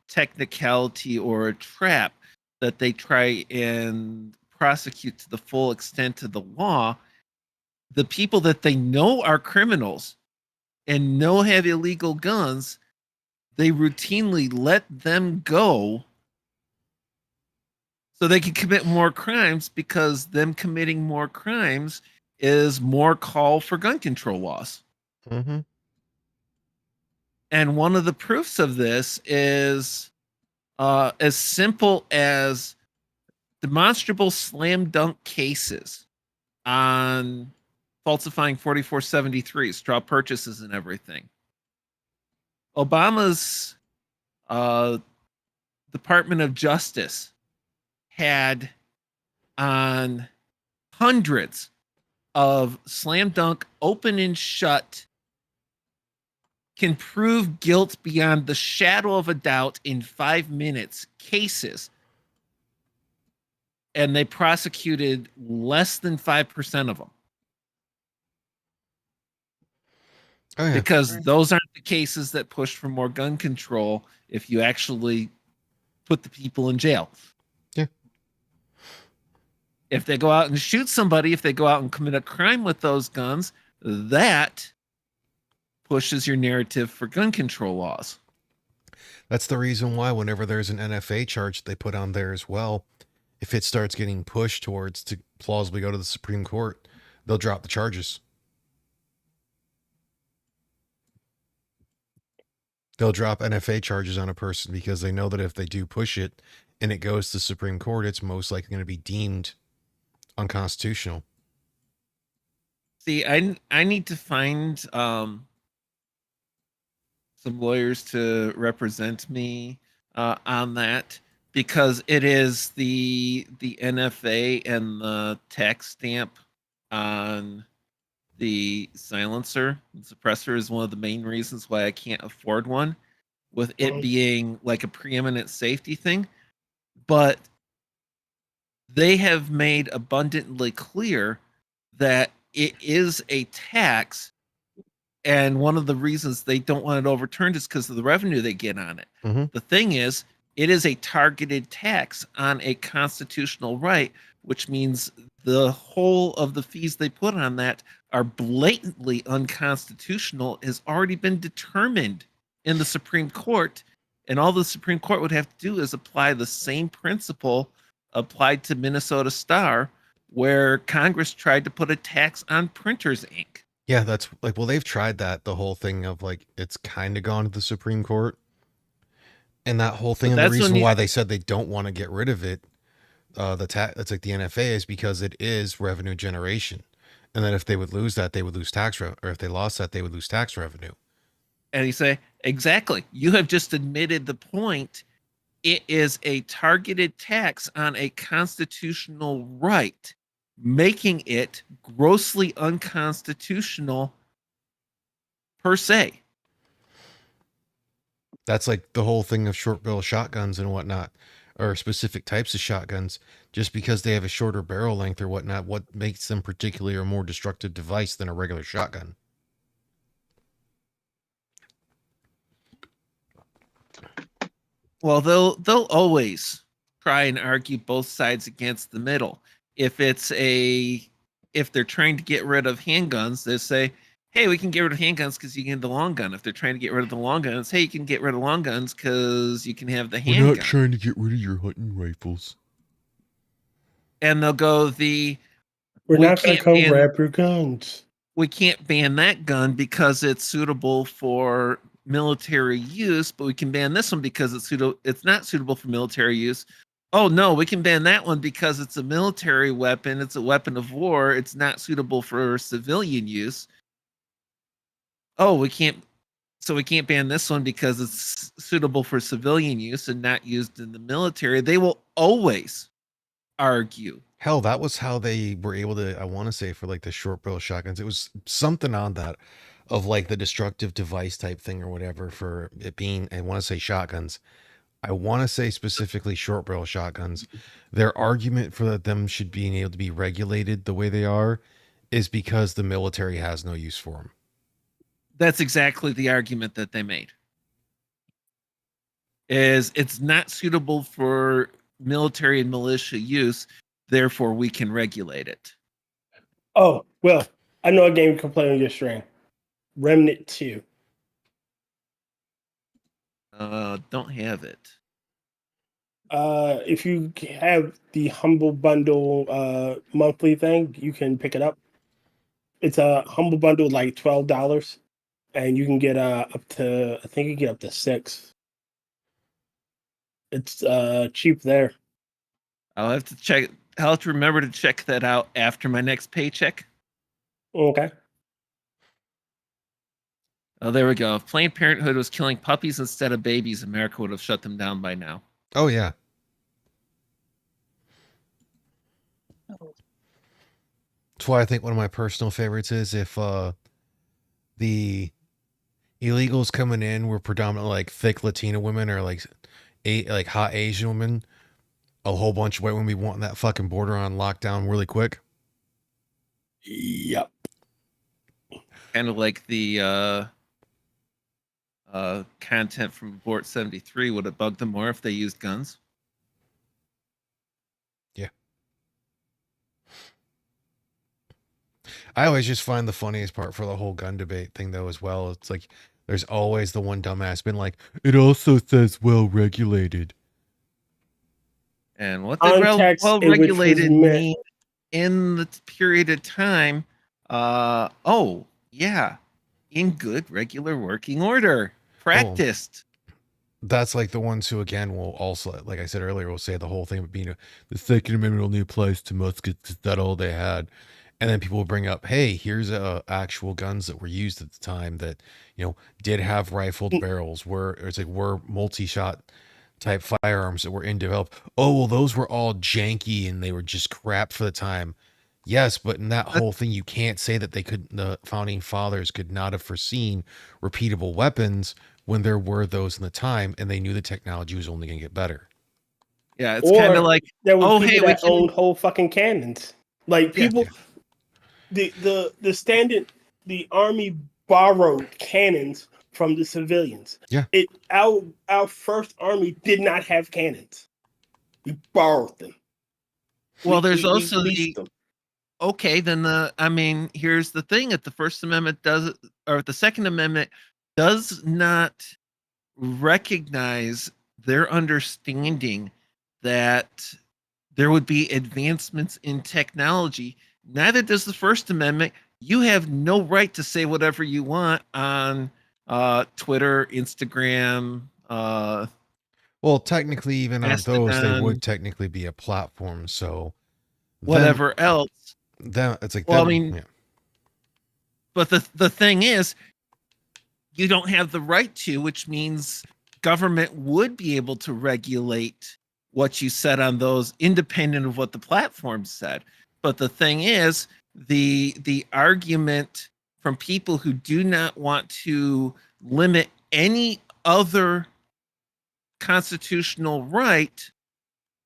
technicality or a trap that they try and prosecute to the full extent of the law. The people that they know are criminals and know have illegal guns, they routinely let them go so they can commit more crimes, because them committing more crimes is more call for gun control laws. Mm-hmm. And one of the proofs of this is as simple as demonstrable slam dunk cases on falsifying 4473, straw purchases and everything. Obama's Department of Justice had on hundreds of slam dunk, open and shut, can prove guilt beyond the shadow of a doubt in 5 minutes cases. And they prosecuted less than 5% of them. Oh yeah. Because those aren't the cases that push for more gun control if you actually put the people in jail. Yeah. If they go out and shoot somebody, if they go out and commit a crime with those guns, that pushes your narrative for gun control laws. That's the reason why whenever there's an NFA charge they put on there as well, if it starts getting pushed towards to plausibly go to the Supreme Court, they'll drop the charges. They'll drop NFA charges on a person because they know that if they do push it and it goes to the Supreme Court, it's most likely going to be deemed unconstitutional. See, I need to find some lawyers to represent me on that, because it is the NFA and the tax stamp on the silencer and suppressor is one of the main reasons why I can't afford one, with it being like a preeminent safety thing. But they have made abundantly clear that it is a tax, and one of the reasons they don't want it overturned is because of the revenue they get on it. Mm-hmm. The thing is, it is a targeted tax on a constitutional right, which means the whole of the fees they put on that are blatantly unconstitutional, has already been determined in the Supreme Court. And all the Supreme Court would have to do is apply the same principle applied to Minnesota Star, where Congress tried to put a tax on printers' ink. Yeah, that's like, well, they've tried that, the whole thing of like, it's kind of gone to the Supreme Court. And that whole thing, and the reason why they said they don't want to get rid of it, that's like the NFA, is because it is revenue generation. And that if they would lose that, they would lose tax revenue, or if they lost that, they would lose tax revenue. And you say, exactly. You have just admitted the point. It is a targeted tax on a constitutional right, making it grossly unconstitutional per se. That's like the whole thing of short barrel shotguns and whatnot, or specific types of shotguns. Just because they have a shorter barrel length or whatnot, what makes them particularly a more destructive device than a regular shotgun? Well, they'll always try and argue both sides against the middle. If they're trying to get rid of handguns, they say hey, we can get rid of handguns because you can get the long gun. If they're trying to get rid of the long guns, hey, you can get rid of long guns because you can have the We're not handgun. trying to get rid of your hunting rifles. And they'll go We're We not going to can't come ban- grab your guns. we can't ban that gun because it's suitable for military use, but we can ban this one because it's not suitable for military use. Oh no, we can ban that one because it's a military weapon, it's a weapon of war, it's not suitable for civilian use. Oh, we can't ban this one because it's suitable for civilian use and not used in the military. They will always argue. Hell, that was how they were able to, I want to say, for like the short barrel shotguns. It was something on that of like the destructive device type thing or whatever for it being, I want to say shotguns. I want to say specifically short barrel shotguns. Their argument for that them should being able to be regulated the way they are is because the military has no use for them. That's exactly the argument that they made. Is it's not suitable for military and militia use, therefore we can regulate it. Oh, well, I know a game you can play on your stream. Remnant 2. Don't have it. If you have the Humble Bundle monthly thing, you can pick it up. It's a Humble Bundle, like $12, and you can get up to, I think you get up to 6. It's cheap there. I'll have to check. I'll have to remember to check that out after my next paycheck. Okay. Oh, there we go. If Planned Parenthood was killing puppies instead of babies, America would have shut them down by now. Oh, yeah. That's why I think one of my personal favorites is if the illegals coming in were predominantly like thick Latina women or like hot Asian women, a whole bunch of white women be wanting that fucking border on lockdown really quick. Yep. Kind of like the content from Abort 73. Would it bug them more if they used guns? Yeah. I always just find the funniest part for the whole gun debate thing though as well. It's like there's always the one dumbass been like, it also says well regulated. And what did Context well in which was regulated meant- mean in the period of time? Oh, yeah. In good, regular working order. Practiced. That's like the ones who again will also, like I said earlier, will say the whole thing about being the Second Amendment only applies to muskets because that's all they had. And then people will bring up, hey, here's actual guns that were used at the time that, you know, did have rifled barrels, were multi-shot type firearms that were in develop. Oh, well, those were all janky and they were just crap for the time. Yes, but in that whole thing, you can't say that the founding fathers could not have foreseen repeatable weapons when there were those in the time and they knew the technology was only going to get better. Yeah, it's kind of like, there were oh, people hey, we that can- owned whole fucking cannons. Like people, the standard, the army borrowed cannons from the civilians. Yeah. Our first army did not have cannons. We borrowed them. well, there's We also leased them. okay, then here's the thing: if the First Amendment or if the Second Amendment does not recognize their understanding that there would be advancements in technology, neither does the First Amendment. You have no right to say whatever you want on Twitter, Instagram. Well, technically, even on those, they Mastodon. would technically be a platform. So Whatever else. Then it's like, Well, them, I mean, yeah. But the thing is, you don't have the right to, which means government would be able to regulate what you said on those, independent of what the platform said. But the thing is, the argument from people who do not want to limit any other constitutional right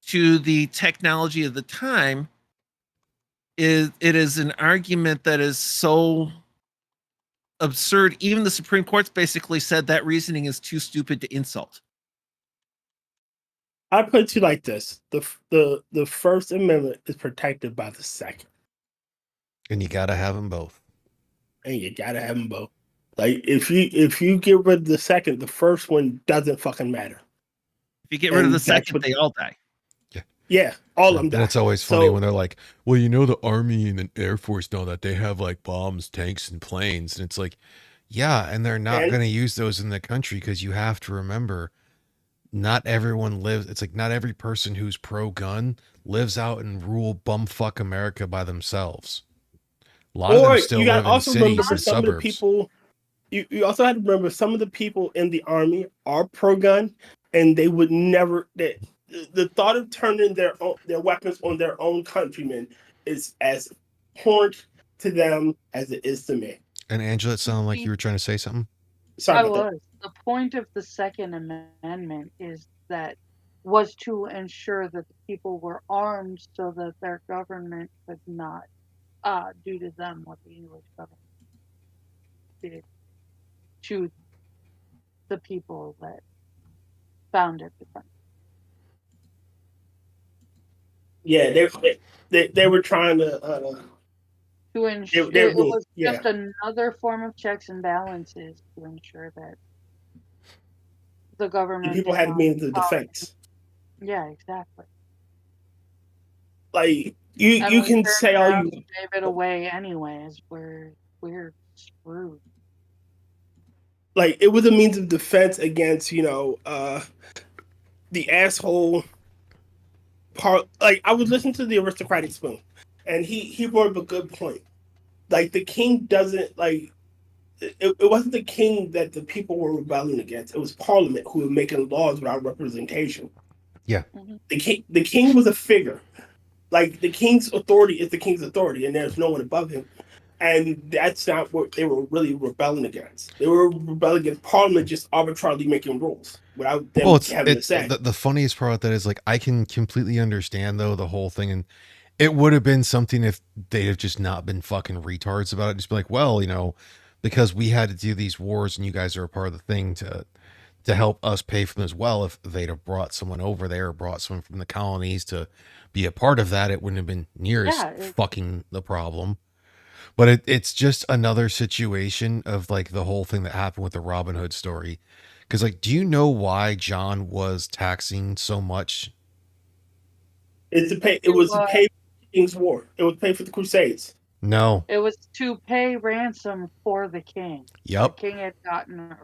to the technology of the time is an argument that is so absurd. Even the Supreme Court's basically said that reasoning is too stupid to insult. I put it to you like this: the First Amendment is protected by the Second. And you got to have them both. and you gotta have them both. Like if you get rid of the second, the first one doesn't fucking matter. If you get rid of And the that's second, what- they all die. Yeah, all of them. And Die. it's always funny So- when they're like, well, you know, the Army and the Air Force know that they have like bombs, tanks, and planes. And it's like, yeah, and they're not And- going to use those in the country because you have to remember not everyone lives. It's like not every person who's pro gun lives out in rural bumfuck America by themselves. A lot of them still you live gotta in also cities remember and some of the suburbs. people. You also have to remember some of the people in the army are pro gun, and they would never. The thought of turning their weapons on their own countrymen is as important to them as it is to me. And Angela, it sounded like you were trying to say something. Sorry I about that. was. The point of the Second Amendment was to ensure that the people were armed so that their government could not do to them what the English government did to the people that founded the country. Yeah, they were trying to. To ensure they it was yeah. just another form of checks and balances to ensure that the government People did had not means of power- defense. Yeah, exactly. Like you And we can turned say all around you and gave it away anyways. We're screwed. like. It was a means of defense against the asshole part. Like I was listening to the Aristocratic Spoon, and he brought up a good point. Like the king doesn't like. It wasn't the king that the people were rebelling against. It was Parliament who were making laws without representation. Yeah. Mhm. The king was a figure. Like the king's authority is the king's authority, and there's no one above him. And that's not what they were really rebelling against. They were rebelling against Parliament just arbitrarily making rules without them Well, having to say. the funniest part about that is like I can completely understand though the whole thing, and it would have been something if they'd have just not been fucking retards about it. Just be like, well, you know, because we had to do these wars, and you guys are a part of the thing to help us pay for them as well. If they'd have brought someone over there or brought someone from the colonies to be a part of that, it wouldn't have been near Yeah, as fucking the problem. But it's just another situation of like the whole thing that happened with the Robin Hood story. Because like, do you know why John was taxing so much? It's to pay. It was to pay for the King's War. It was to pay for the Crusades. No. It was to pay ransom for the king. Yep. The king had gotten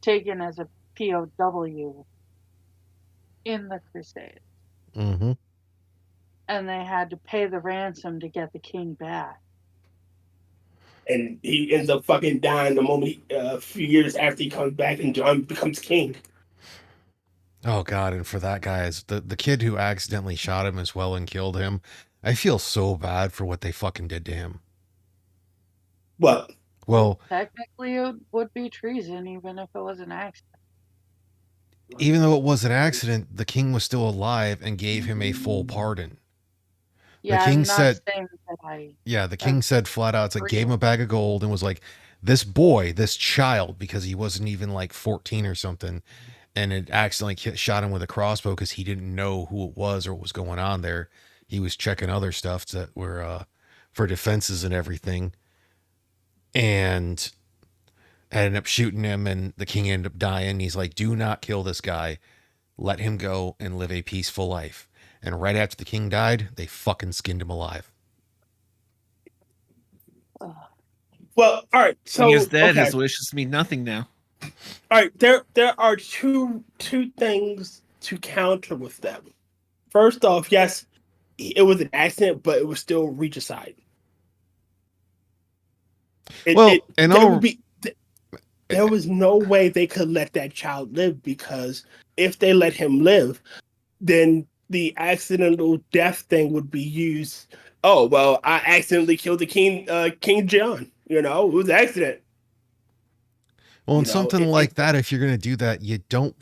taken as a POW in the Crusade, Mm-hmm. and they had to pay the ransom to get the king back. And he ends up fucking dying the moment a few years after he comes back and John becomes king. Oh God! And for that guy, is the kid who accidentally shot him as well and killed him. I feel so bad for what they fucking did to him. What? Well, Technically, it would be treason, even if it was an accident. even though it was an accident, the king was still alive and gave him a full pardon. Yeah, king I'm not said- saying that I. Yeah, the king said flat out, it's like gave him a bag of gold and was like, this boy, this child, because he wasn't even like 14 or something, and it accidentally shot him with a crossbow because he didn't know who it was or what was going on there. He was checking other stuff that were for defenses and everything, and ended up shooting him, and the king ended up dying. He's like, do not kill this guy. Let him go and live a peaceful life. And right after the king died, they fucking skinned him alive. Well, all right. So he is dead. okay. His wishes mean nothing now. All right, there are two things to counter with them. First off, yes, it was an accident, but it was still regicide. There was no way they could let that child live, because if they let him live, then the accidental death thing would be used. Oh well, I accidentally killed the king, King John. You know, it was an accident. Well, and You know, something like that, if you're going to do that, you don't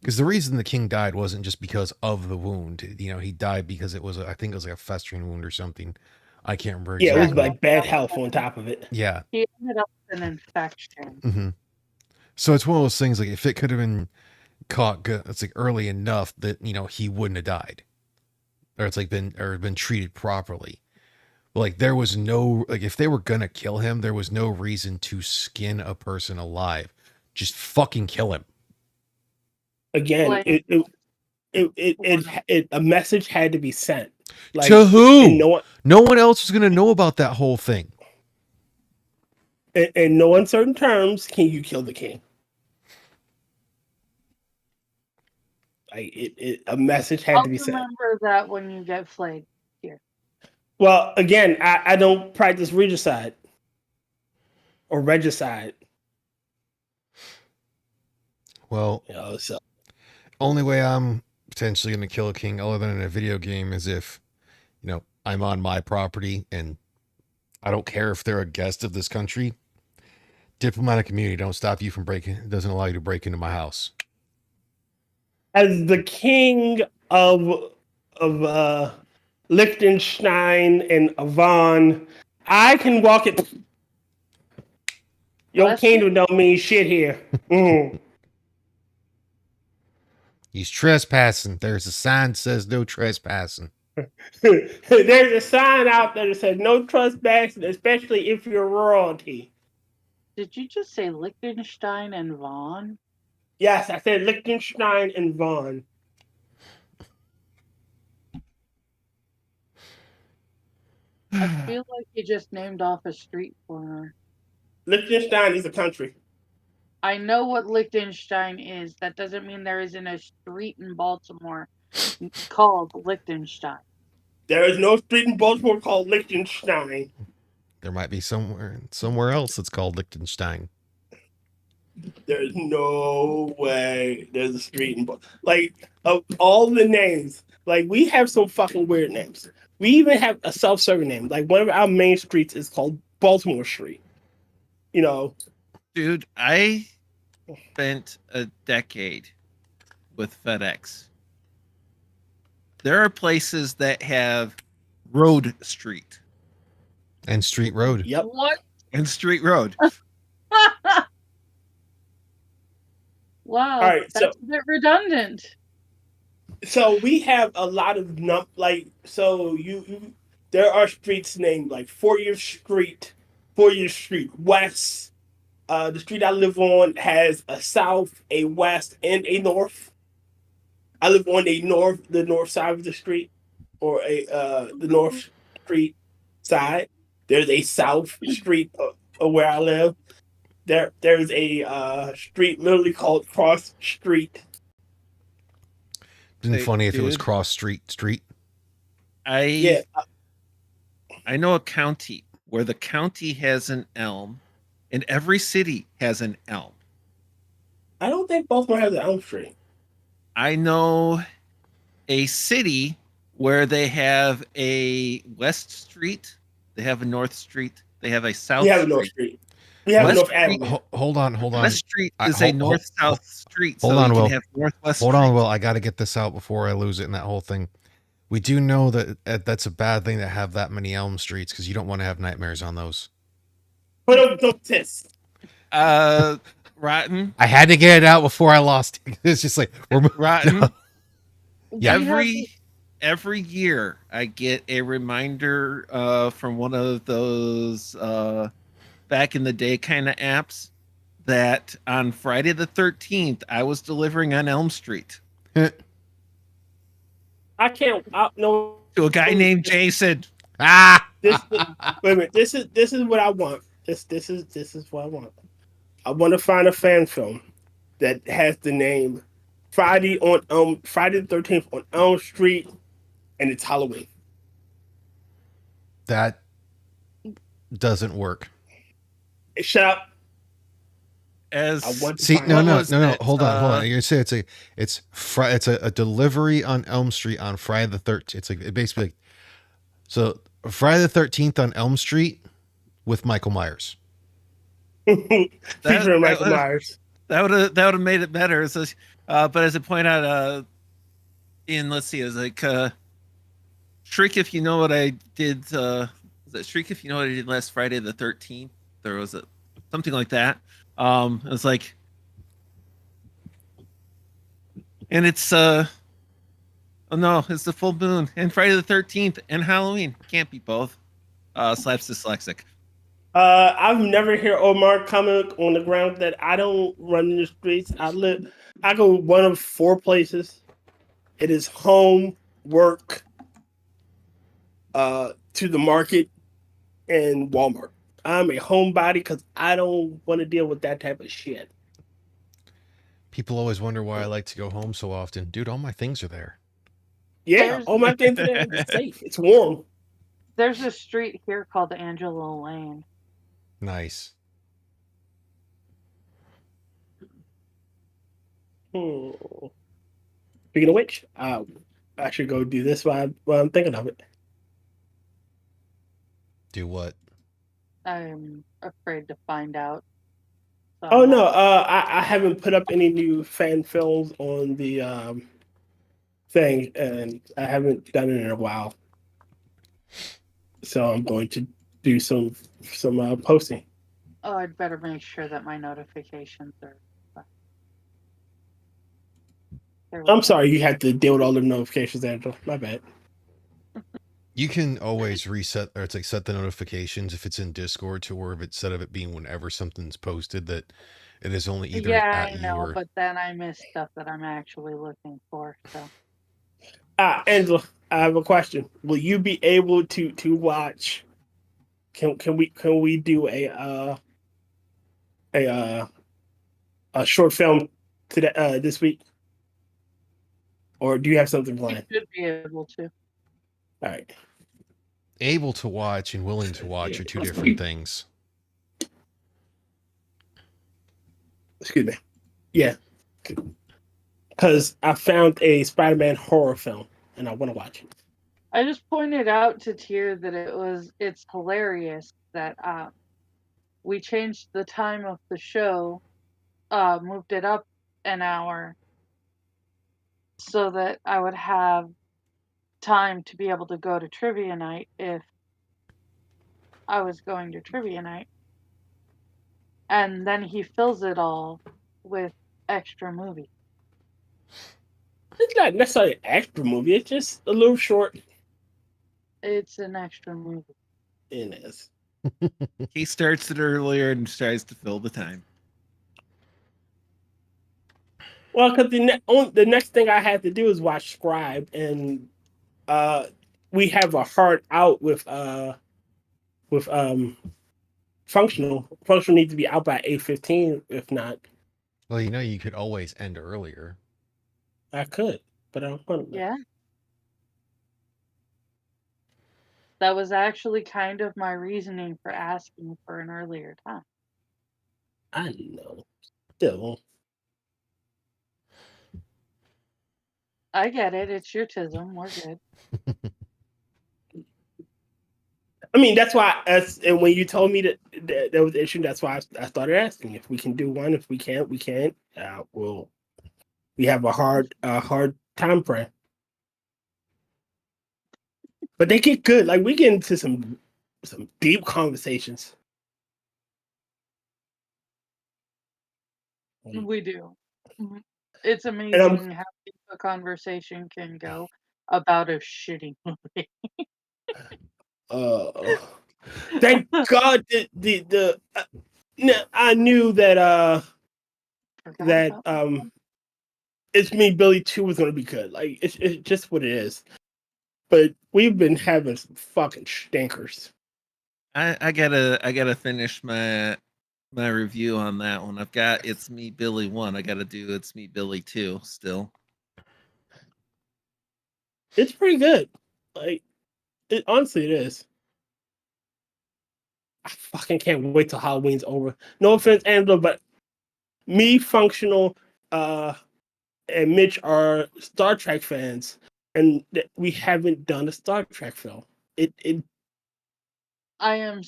because the reason the king died wasn't just because of the wound. You know, he died because it was, I think it was like a festering wound or something. I can't remember. Yeah, it was exactly. like bad health on top of it. Yeah. He ended up with an infection. Mm-hmm. So it's one of those things, like if it could have been caught good, it's like early enough that, you know, he wouldn't have died, or it's like been treated properly. Like there was no like if they were gonna kill him, there was no reason to skin a person alive. Just fucking kill him. Again, Like, a message had to be sent. Like, To who? and No one else was gonna know about that whole thing. in no uncertain terms can you kill the king. Like a message had I'll to be sent. remember that when you get flayed. Well, again, I don't practice regicide or regicide. Well, You know, so only way I'm potentially gonna kill a king other than in a video game is if, I'm on my property and I don't care if they're a guest of this country. Diplomatic immunity doesn't allow you to break into my house. as the king of Liechtenstein and Avon, I can walk it. Your Bless kingdom don't mean shit here. Mhm. He's trespassing. There's a sign that says no trespassing. There's a sign out there that says no trespassing, especially if you're royalty. Did you just say Liechtenstein and Vaughn? Yes, I said Liechtenstein and Vaughan. I feel like you just named off a street corner. Liechtenstein is a country. I know what Liechtenstein is. That doesn't mean there isn't a street in Baltimore called Liechtenstein. There is no street in Baltimore called Liechtenstein. There might be somewhere else that's called Liechtenstein. There's no way there's a street in Baltimore. Like, of all the names, like, we have some fucking weird names. We even have a self-serving name. Like, one of our main streets is called Baltimore Street. You know, Dude, I spent a decade with FedEx. There are places that have Road Street And Street Road. yep. What? and Street Road. Wow, right, that's so- a bit redundant. So we have a lot of there are streets named like Fourier Street West. The street I live on has a south, a west, and a north. I live on the north side of the street, or the north street side. There's a south street where I live. There's a street literally called Cross Street. Isn't it Hey, funny if it was dude. Cross Street? Yeah, I know a county where the county has an elm and every city has an elm. I don't think Baltimore has an Elm Street. I know a city where they have a West Street, they have a North Street, they have a South We have a Street. North Street. We have a West North Street- Avenue. Hold on. West Street I- is hold- a North-South street, hold so on, you can Will. have Northwest Hold Street. on, Will. I got to get this out before I lose it in that whole thing. We do know that that's a bad thing to have that many Elm Streets because you don't want to have nightmares on those. Put up no test. Rotten, I had to get it out before I lost it. It's just like we're rotten. Yeah. We have Every year I get a reminder from one of those back in the day kind of apps that on Friday the 13th I was delivering on Elm Street I can't. No. to a guy named Jason. This. Wait a minute. This is what I want. This is what I want. I want to find a fan film that has the name Friday the 13th on Elm Street, and it's Halloween. that doesn't work. Shut up. As I want to See, find no. What was that? Hold on. You say it's a delivery on Elm Street on Friday the 13th. It's like it basically like, so Friday the 13th on Elm Street with Michael Myers. Featuring Michael Myers. that would have made it better. So, but as I point out, let's see, it was like Shriek, if you know what I did. Was it Shriek, if you know what I did last Friday the 13th? There was something like that. It was like, and it's oh no, it's the full moon and Friday the 13th and Halloween. Can't be both. Slaps dyslexic. I've never heard Omar comment on the ground that I don't run in the streets. I go one of 4 places. It is home, work, to the market, and Walmart. I'm a homebody because I don't want to deal with that type of shit. People always wonder why I like to go home so often. Dude, all my things are there. Yeah, There's- all my things are there. It's safe. It's warm. There's a street here called Angela Lane. Nice. Speaking of which, I should go do this while I'm thinking of it. Do what? I'm afraid to find out. So Oh I'm no, not- I haven't put up any new fan films on the thing, and I haven't done it in a while. So I'm going to do some posting. Oh, I'd better make sure that my notifications are. There we I'm go. sorry you had to deal with all the notifications, Angela. My bad. You can always reset or it's like set the notifications if it's in Discord to where if instead of it being whenever something's posted that it is only either Yeah, at I you know, or but then I miss stuff that I'm actually looking for. So Angela, I have a question. Will you be able to watch? Can we do a short film today this week, or do you have something you planned? should be able to. All right. able to watch and willing to watch are two different things. Excuse me. Yeah, because I found a Spider-Man horror film and I want to watch it. I just pointed out to Tier that it's hilarious that we changed the time of the show, moved it up an hour so that I would have time to be able to go to trivia night if I was going to trivia night. And then he fills it all with extra movies. It's not necessarily an extra movie. It's just a little short. It's an extra movie. It is. He starts it earlier and tries to fill the time. Well, because the next thing I had to do is watch Scribe, and we have a hard out with Functional. Functional needs to be out by 8:15. If not, Well, you know, you could always end earlier. I could, but I don't want to. Yeah. That was actually kind of my reasoning for asking for an earlier time. I know. Still, I get it. It's your tism. We're good. I mean, that's why. And when you told me that there was an issue, that's why I started asking if we can do one. If we can't, we can't. We have a hard time frame. But they get good. Like we get into some deep conversations. We do. Mhm. It's I'm- amazing how deep a conversation can go about a shitty movie. Thank God I knew that Forgot that about that one. It's Me Billy 2 was gonna be good. Like it's just what it is. But we've been having some fucking stinkers. I gotta finish my review on that one. I've got It's Me Billy 1. I gotta do It's Me Billy 2 still. It's pretty good. Like honestly it is. I fucking can't wait till Halloween's over. No offense, Angela, but me, Functional, and Mitch are Star Trek fans, and we haven't done a Star Trek film. It I am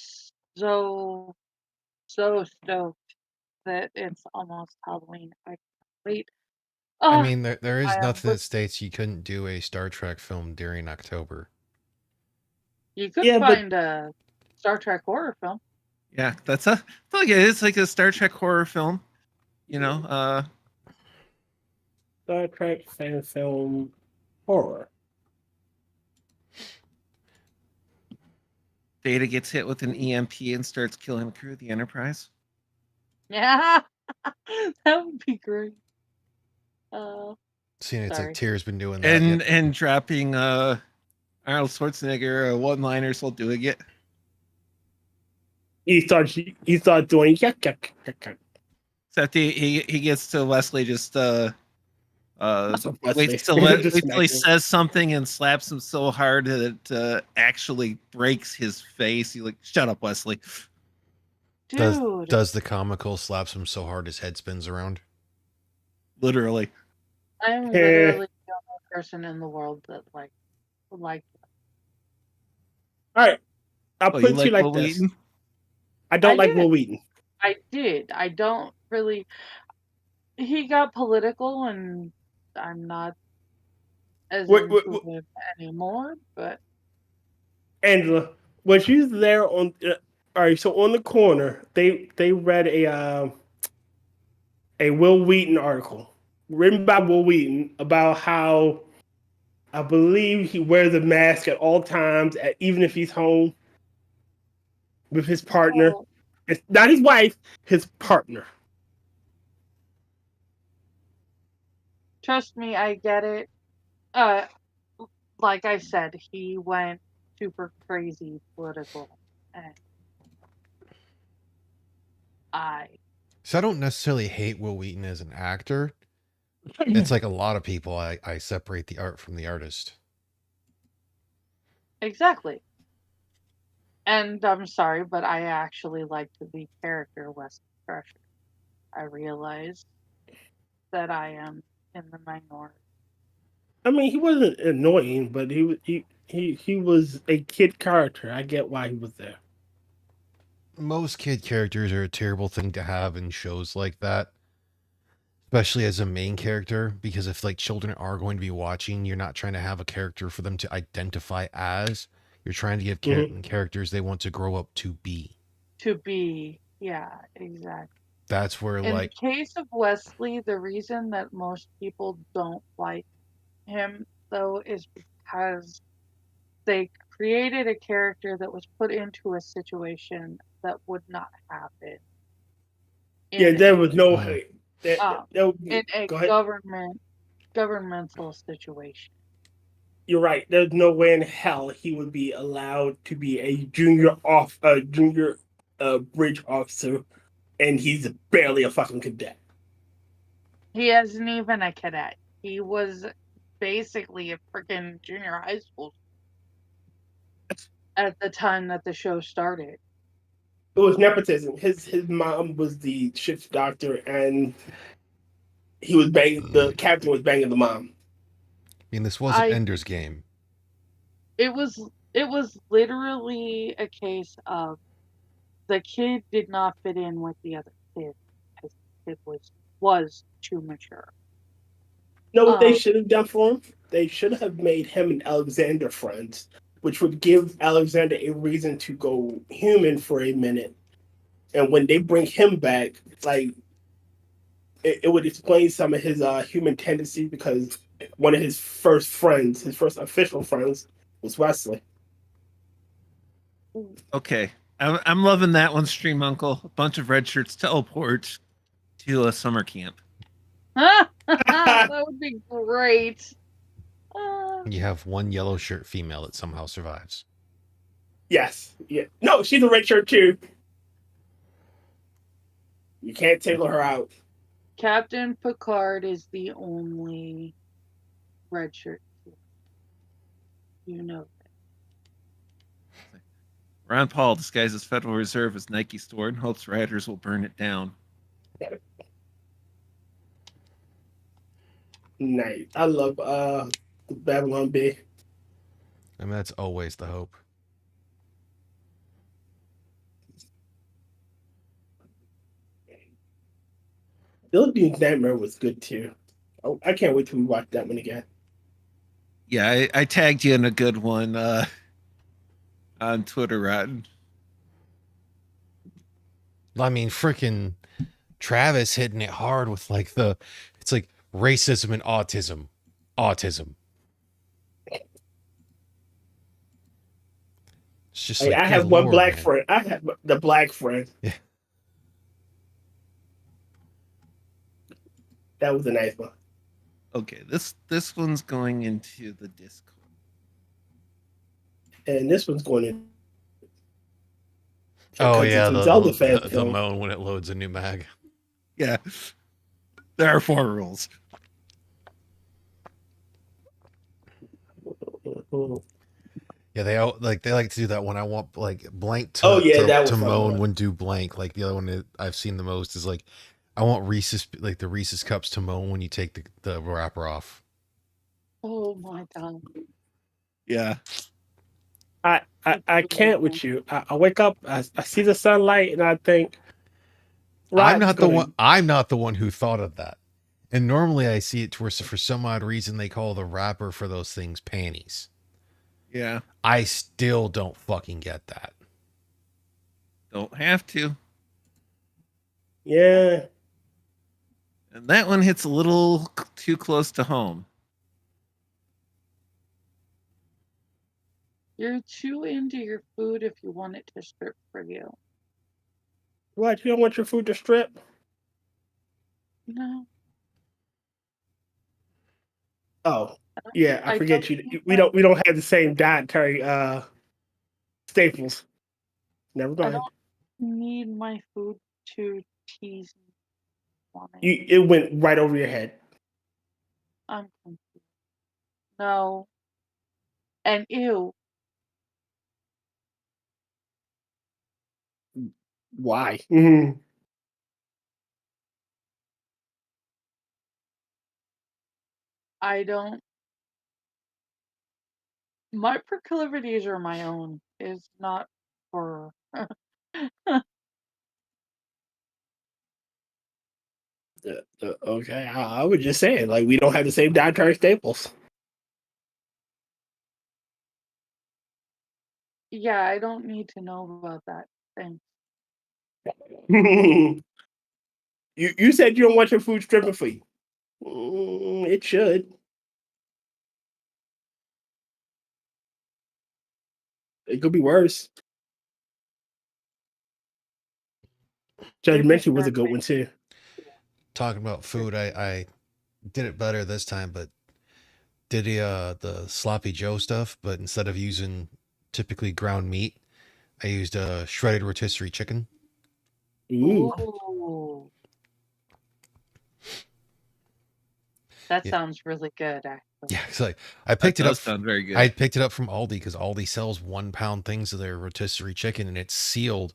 so stoked that it's almost Halloween. I can't wait. I Ah, mean, there is I am nothing that with- states you couldn't do a Star Trek film during October. you could Yeah, but- find a Star Trek horror film. Yeah, that's it's like a Star Trek horror film. You know, Star Trek fan film horror. Data gets hit with an EMP and starts killing the crew of the Enterprise. Yeah, that would be great. Seeing it's Sorry. like Tyr's been doing that. And dropping Arnold Schwarzenegger one-liners while doing it. He starts doing yuck, yuck, yuck, yuck. Except he gets to Wesley just Wesley. waits till he says something and slaps him so hard that it actually breaks his face. He like, shut up, Wesley. Dude, Does the comical slaps him so hard his head spins around? Literally. I'm literally the only person in the world that like. All right, I'll Oh, put you like Will this. Wheaton? I don't I like did. Will Wheaton. I did. I don't really. He got political, and I'm not as into him anymore. But Angela, was you there on? All right, so on the corner, they read a Will Wheaton article written by Will Wheaton about how I believe he wears a mask at all times, even if he's home with his partner. oh, It's not his wife, his partner. trust me, I get it. Like I said, he went super crazy political, and So I don't necessarily hate Will Wheaton as an actor. It's like a lot of people, I separate the art from the artist. exactly. And I'm sorry, but I actually liked the character Wesley Crusher. I realize that I am in the minority. I mean, he wasn't annoying, but he was a kid character. I get why he was there. Most kid characters are a terrible thing to have in shows like that, especially as a main character, because if like children are going to be watching, you're not trying to have a character for them to identify as. You're trying to give characters they want to grow up to be. Yeah, exactly. That's where In like the case of Wesley, the reason that most people don't like him, though, is because they created a character that was put into a situation that would not happen. Yeah, there was no. In a Go ahead. governmental situation. You're right. There's no way in hell he would be allowed to be a junior bridge officer, and he's barely a fucking cadet. He isn't even a cadet. He was basically a freaking junior high school at the time that the show started. It was nepotism. His mom was the ship's doctor, and he was banging. The captain was banging the mom. I mean, this wasn't Ender's Game. It was literally a case of the kid did not fit in with the other kid because the kid was too mature. No, what they should have done for him? They should have made him and Alexander friends, which would give Alexander a reason to go human for a minute. And when they bring him back, like it would explain some of his human tendencies, because one of his first official friends, was Wesley. Okay, I'm loving that one, Stream Uncle. A bunch of red shirts teleport to a summer camp. That would be great. You have one yellow shirt female that somehow survives. Yes. Yeah. No, she's a red shirt too. You can't single her out. Captain Picard is the only red shirt. You know that. Ron Paul disguises Federal Reserve as Nike store and hopes rioters will burn it down. Nice. I love Babylon Bay. I mean, that's always the hope. Little Dude's Nightmare was good too. Oh, I can't wait till we watch that one again. Yeah, I tagged you in a good one on Twitter, Rotten. I mean, freaking Travis hitting it hard with like it's like racism and autism. It's just Like, like, I good have one lord, black man. friend. I have the black friend. Yeah. That was a nice one. Okay, this one's going into the Discord. And this one's going in. Oh Because yeah, it's a Zelda fan the film. moan when it loads a new mag. Yeah, there are 4 rules. Yeah, they like to do that when I want like blank Oh, yeah, to that was to fun. moan when do blank. Like the other one that I've seen the most is like I want Reese's like the Reese's cups to moan when you take the wrapper off. Oh my god. Yeah, I can't with you. I wake up, I see the sunlight, and I think I'm Rod's not the gonna. one. I'm not the one who thought of that. And normally I see it to where for some odd reason they call the wrapper for those things panties. yeah. I still don't fucking get that. Don't have to. Yeah. And that one hits a little too close to home. You're too into your food if you want it to strip for you. What? You don't want your food to strip? No. Oh, yeah. I I forget don't you. think We that- don't have the same dietary staples. Never I mind. don't need my food to tease me. It went right over your head. I'm confused. No. And ew. Why? Mhm. I don't. My proclivities are my own. Is not for. Okay, I was just saying, like, we don't have the same dietary staples. Yeah, I don't need to know about that. Thanks. You said you don't want your food stripping for you. It should. It could be worse. Maybe Judgmental was a start good with- one too. Talking about food, I did it better this time, but did the sloppy Joe stuff, but instead of using typically ground meat, I used shredded rotisserie chicken. Ooh. Ooh. That Yeah. sounds really good, actually. Yeah, it's like I That picked it does up. sound very good. I picked it up from Aldi because Aldi sells 1 pound things of their rotisserie chicken, and it's sealed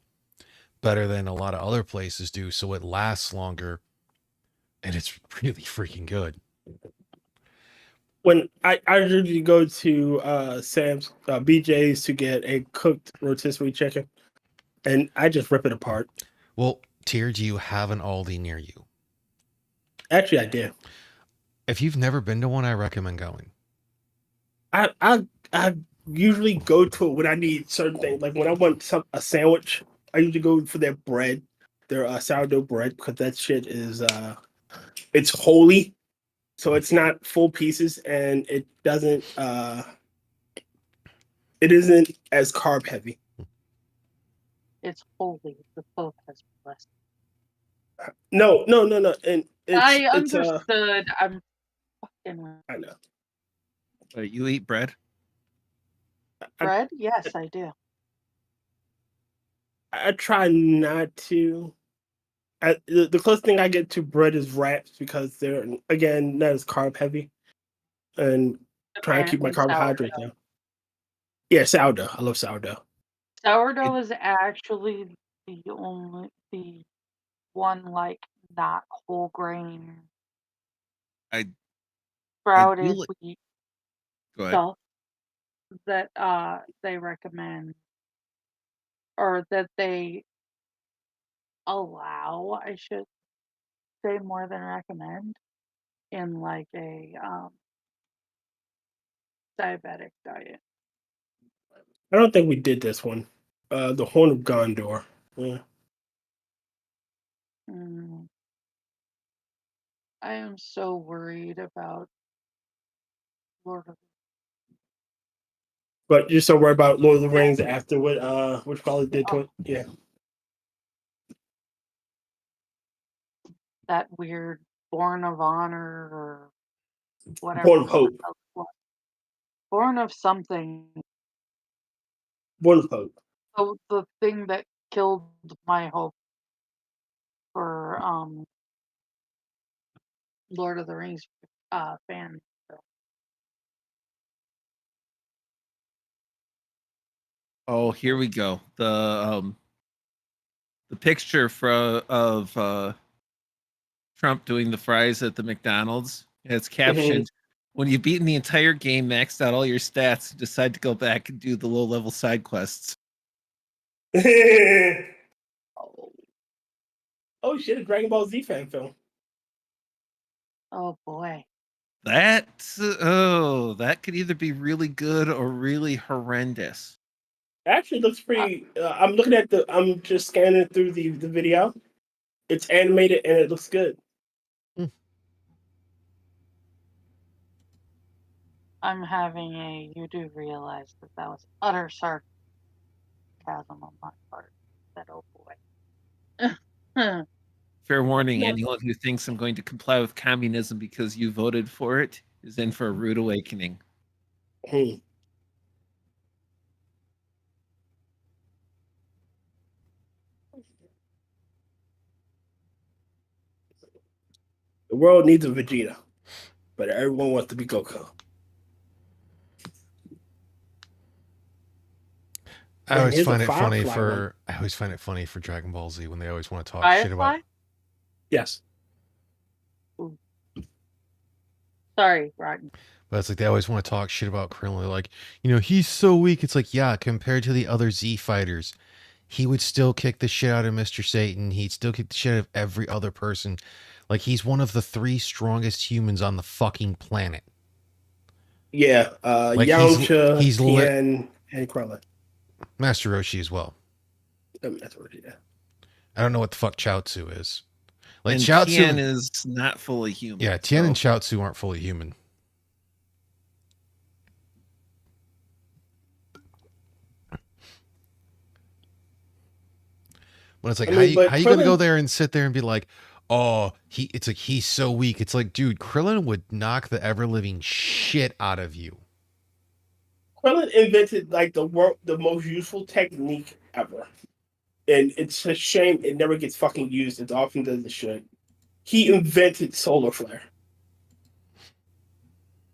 better than a lot of other places do, so it lasts longer, and it's really freaking good. When I usually go to Sam's BJ's to get a cooked rotisserie chicken, and I just rip it apart. Well, Tier, do you have an Aldi near you? Actually, I did. If you've never been to one, I recommend going. I usually go to it when I need certain things. Like when I want a sandwich, I usually go for their bread, their sourdough bread, because that shit is it's holy, so it's not full pieces, and it isn't as carb heavy. It's holy. The Pope has blessed. No, and I it's understood. I'm fucking I know. You eat bread? bread. Yes, I do. I try not to. The closest thing I get to bread is wraps because they're again not as carb heavy, and try to keep my Apparently carbohydrates sourdough. down. Yeah, sourdough. I love sourdough. Sourdough is actually the one like not whole grain I sprouted like- wheat Go ahead. stuff that they recommend or that they allow, I should say more than recommend in like a diabetic diet. I don't think we did this one. The Horn of Gondor. Yeah. Mm. I am so worried about Lord of But just don't worry about Lord of the Rings after what probably did to it. Yeah. That weird Born of Honor or whatever. Born of Hope. Born of something. Born of Hope. So the thing that killed my hope for Lord of the Rings fan. Oh, here we go. The picture of Trump doing the fries at the McDonald's. It's captioned, "When you've beaten the entire game, maxed out all your stats, you decide to go back and do the low-level side quests." Oh shit! A Dragon Ball Z fan film. Oh boy. That could either be really good or really horrendous. Actually, looks pretty. I'm looking at I'm just scanning through the video. It's animated and it looks good. I'm having you do realize that was utter sarcasm on my part. That oh boy. Fair warning, anyone who thinks I'm going to comply with communism because you voted for it is in for a rude awakening. The world needs a Vegeta, but everyone wants to be Goku. I always find it funny for Dragon Ball Z when they always want to talk shit about. Yes. Ooh. Sorry, Rodney. But it's like they always want to talk shit about Krillin. They're like, he's so weak. It's like, yeah, compared to the other Z fighters, he would still kick the shit out of Mr. Satan. He'd still kick the shit out of every other person. Like, he's one of the 3 strongest humans on the fucking planet. Yeah, Yamcha, Tien, and Krillin. Master Roshi as well. That's what it is. I don't know what the fuck Chaozu is. Like, and Chaozu Tien is not fully human. Yeah, Tien and Chaozu aren't fully human. But it's like, how you gonna go there and sit there and be like, oh, he's so weak. It's like, dude, Krillin would knock the ever living shit out of you. Krillin invented like the most useful technique ever. And it's a shame it never gets fucking used as often as it should. He invented Solar Flare.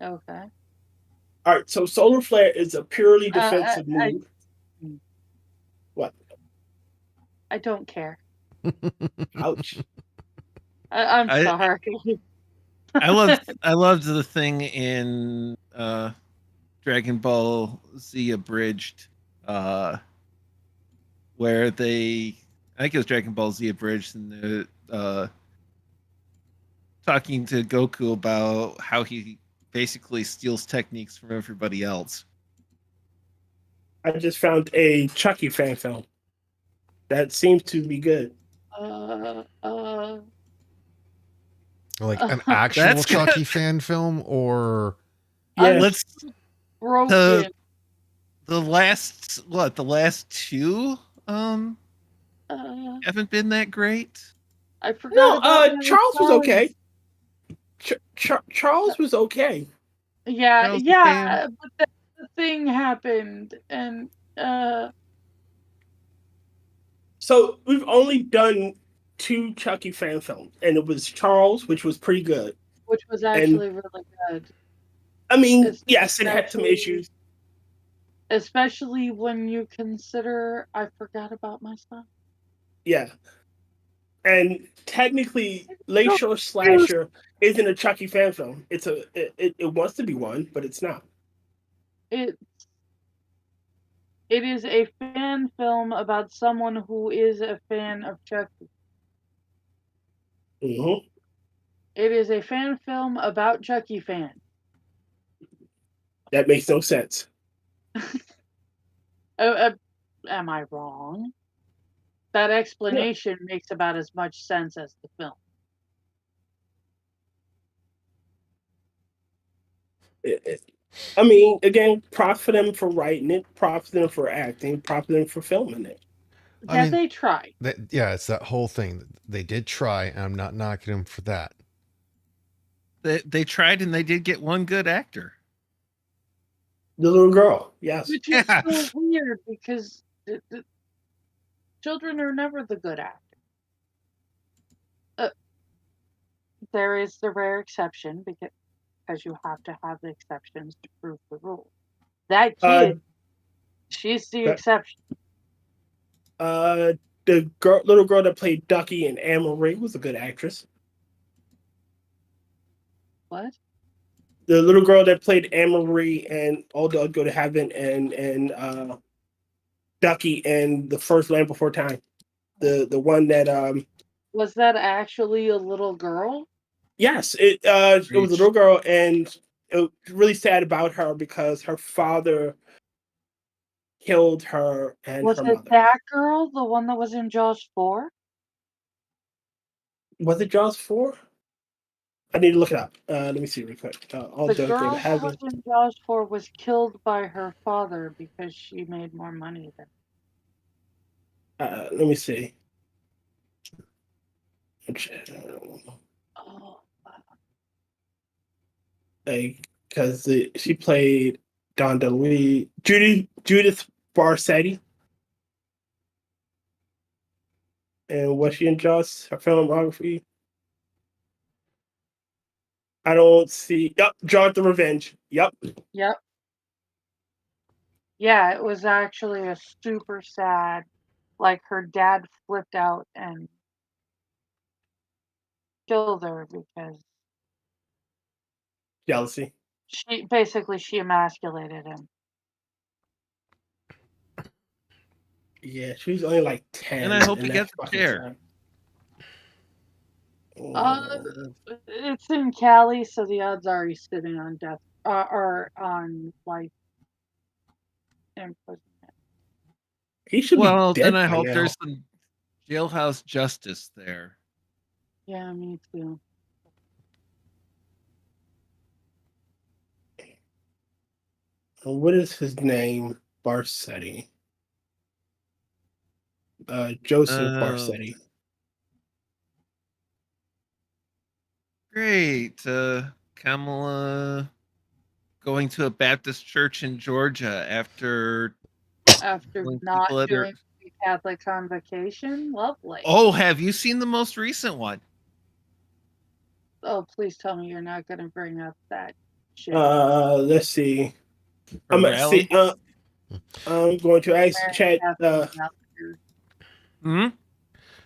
Okay. All right, so Solar Flare is a purely defensive move. What? I don't care. Ouch. I'm sorry. I loved the thing in Dragon Ball Z Abridged, where I think it was Dragon Ball Z Abridged, and talking to Goku about how he basically steals techniques from everybody else. I just found a Chucky fan film that seems to be good. Like an actual Chucky fan film, or let's broken. The last 2 haven't been that great. I forgot. No, Charles was okay. Charles was okay. Yeah, but the thing happened, and so we've only done 2 Chucky fan films, and it was Charles, which was pretty good. Which was actually really good. I mean, yes, it had some issues. Especially when you consider I forgot about my son. Yeah. And technically, Lakeshore Slasher isn't a Chucky fan film. It wants to be one, but it's not. It is a fan film about someone who is a fan of Chucky. Mm-hmm. It is a fan film about Chucky fans. That makes no sense. Am I wrong? That explanation makes about as much sense as the film. I mean, again, props for them for writing it, props for them for acting, props for them for filming it. I Yeah, mean, they tried. yeah, it's that whole thing. They did try, and I'm not knocking them for that. They tried and they did get one good actor. The little girl, yes. Which is Yeah. so weird because the children are never the good actors. There is the rare exception because you have to have the exceptions to prove the rule. That kid, she's the that- exception. The little girl that played Ducky and Anne Marie was a good actress. What? The little girl that played Anne Marie and All Dogs Go to Heaven and Ducky and The First Land Before Time. The one that Was that actually a little girl? yes, it was a little girl, and it was really sad about her because her father killed her and Was her it mother. that girl, the one that was in Jaws 4? Was it Jaws 4? I need to look it up. Let me see real quick. All The Dogs Go girl to that Heaven. was in Jaws 4 was killed by her father because she made more money than. Let me see. Oh, Because she played Don DeLuise, Judith Barsetti. And was she in Jaws? Her filmography? I don't see. Yep, Jaws the Revenge. Yep. yep. Yeah, it was actually a super sad. Like her dad flipped out and killed her because Jealousy. she emasculated him. Yeah, she was only like 10. And I hope in he that gets a fucking chair. time. It's in Cali, so the odds are he's sitting on death or on life imprisonment. He should Well, be dead then I by hope now. there's some jailhouse justice there. Yeah, me too. What is his name? Barsetti. Joseph Barsetti. Great. Kamala going to a Baptist church in Georgia after when Not people at her- doing Catholic convocation, lovely. Oh, have you seen the most recent one? Oh, please tell me you're not going to bring up that shit. Let's see. Her rally? I'm going to ask Chad. Hmm?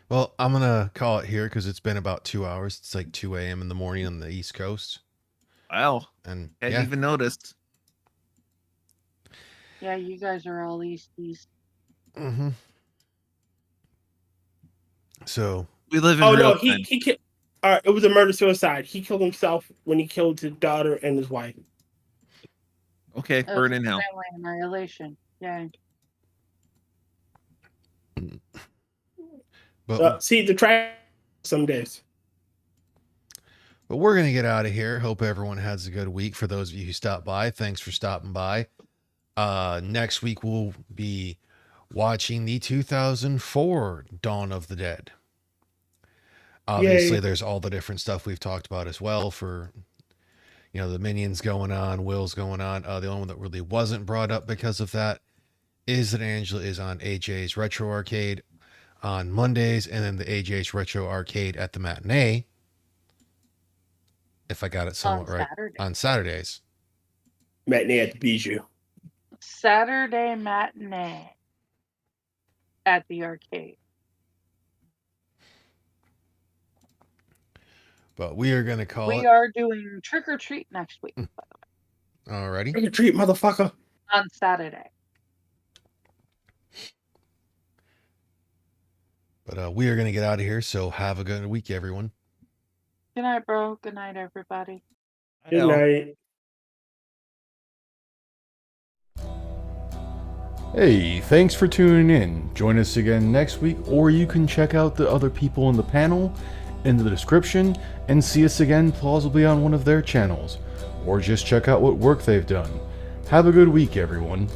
Well, I'm gonna call it here because it's been about 2 hours. It's like 2 a.m. in the morning on the East Coast, Wow. and Hadn't yeah, even noticed. Yeah, you guys are all Easties. mm-hmm. So We live in Oh real no, time. he killed. It was a murder suicide. He killed himself when he killed his daughter and his wife. Okay, burn in hell. Family annihilation. Yay. but See the track some days. But we're going to get out of here. Hope everyone has a good week. For those of you who stopped by, thanks for stopping by. Next week, we'll be watching the 2004 Dawn of the Dead. Obviously, Yay. there's all the different stuff we've talked about as well for, the Minions going on, Will's going on. The only one that really wasn't brought up because of that is that Angela is on AJ's Retro Arcade on Mondays and then the AJ's Retro Arcade at the matinee. If I got it somewhat right. On Saturdays. Matinee at the Bijou. Saturday matinee at the arcade. But we are going to call We it. are doing Trick or Treat next week, by the way. Alrighty. Trick or treat, motherfucker. On Saturday. But we are going to get out of here. So have a good week, everyone. Good night, bro. Good night, everybody. Good night. Hey, thanks for tuning in. Join us again next week, or you can check out the other people in the panel in the description and see us again plausibly on one of their channels. or just check out what work they've done. Have a good week, everyone.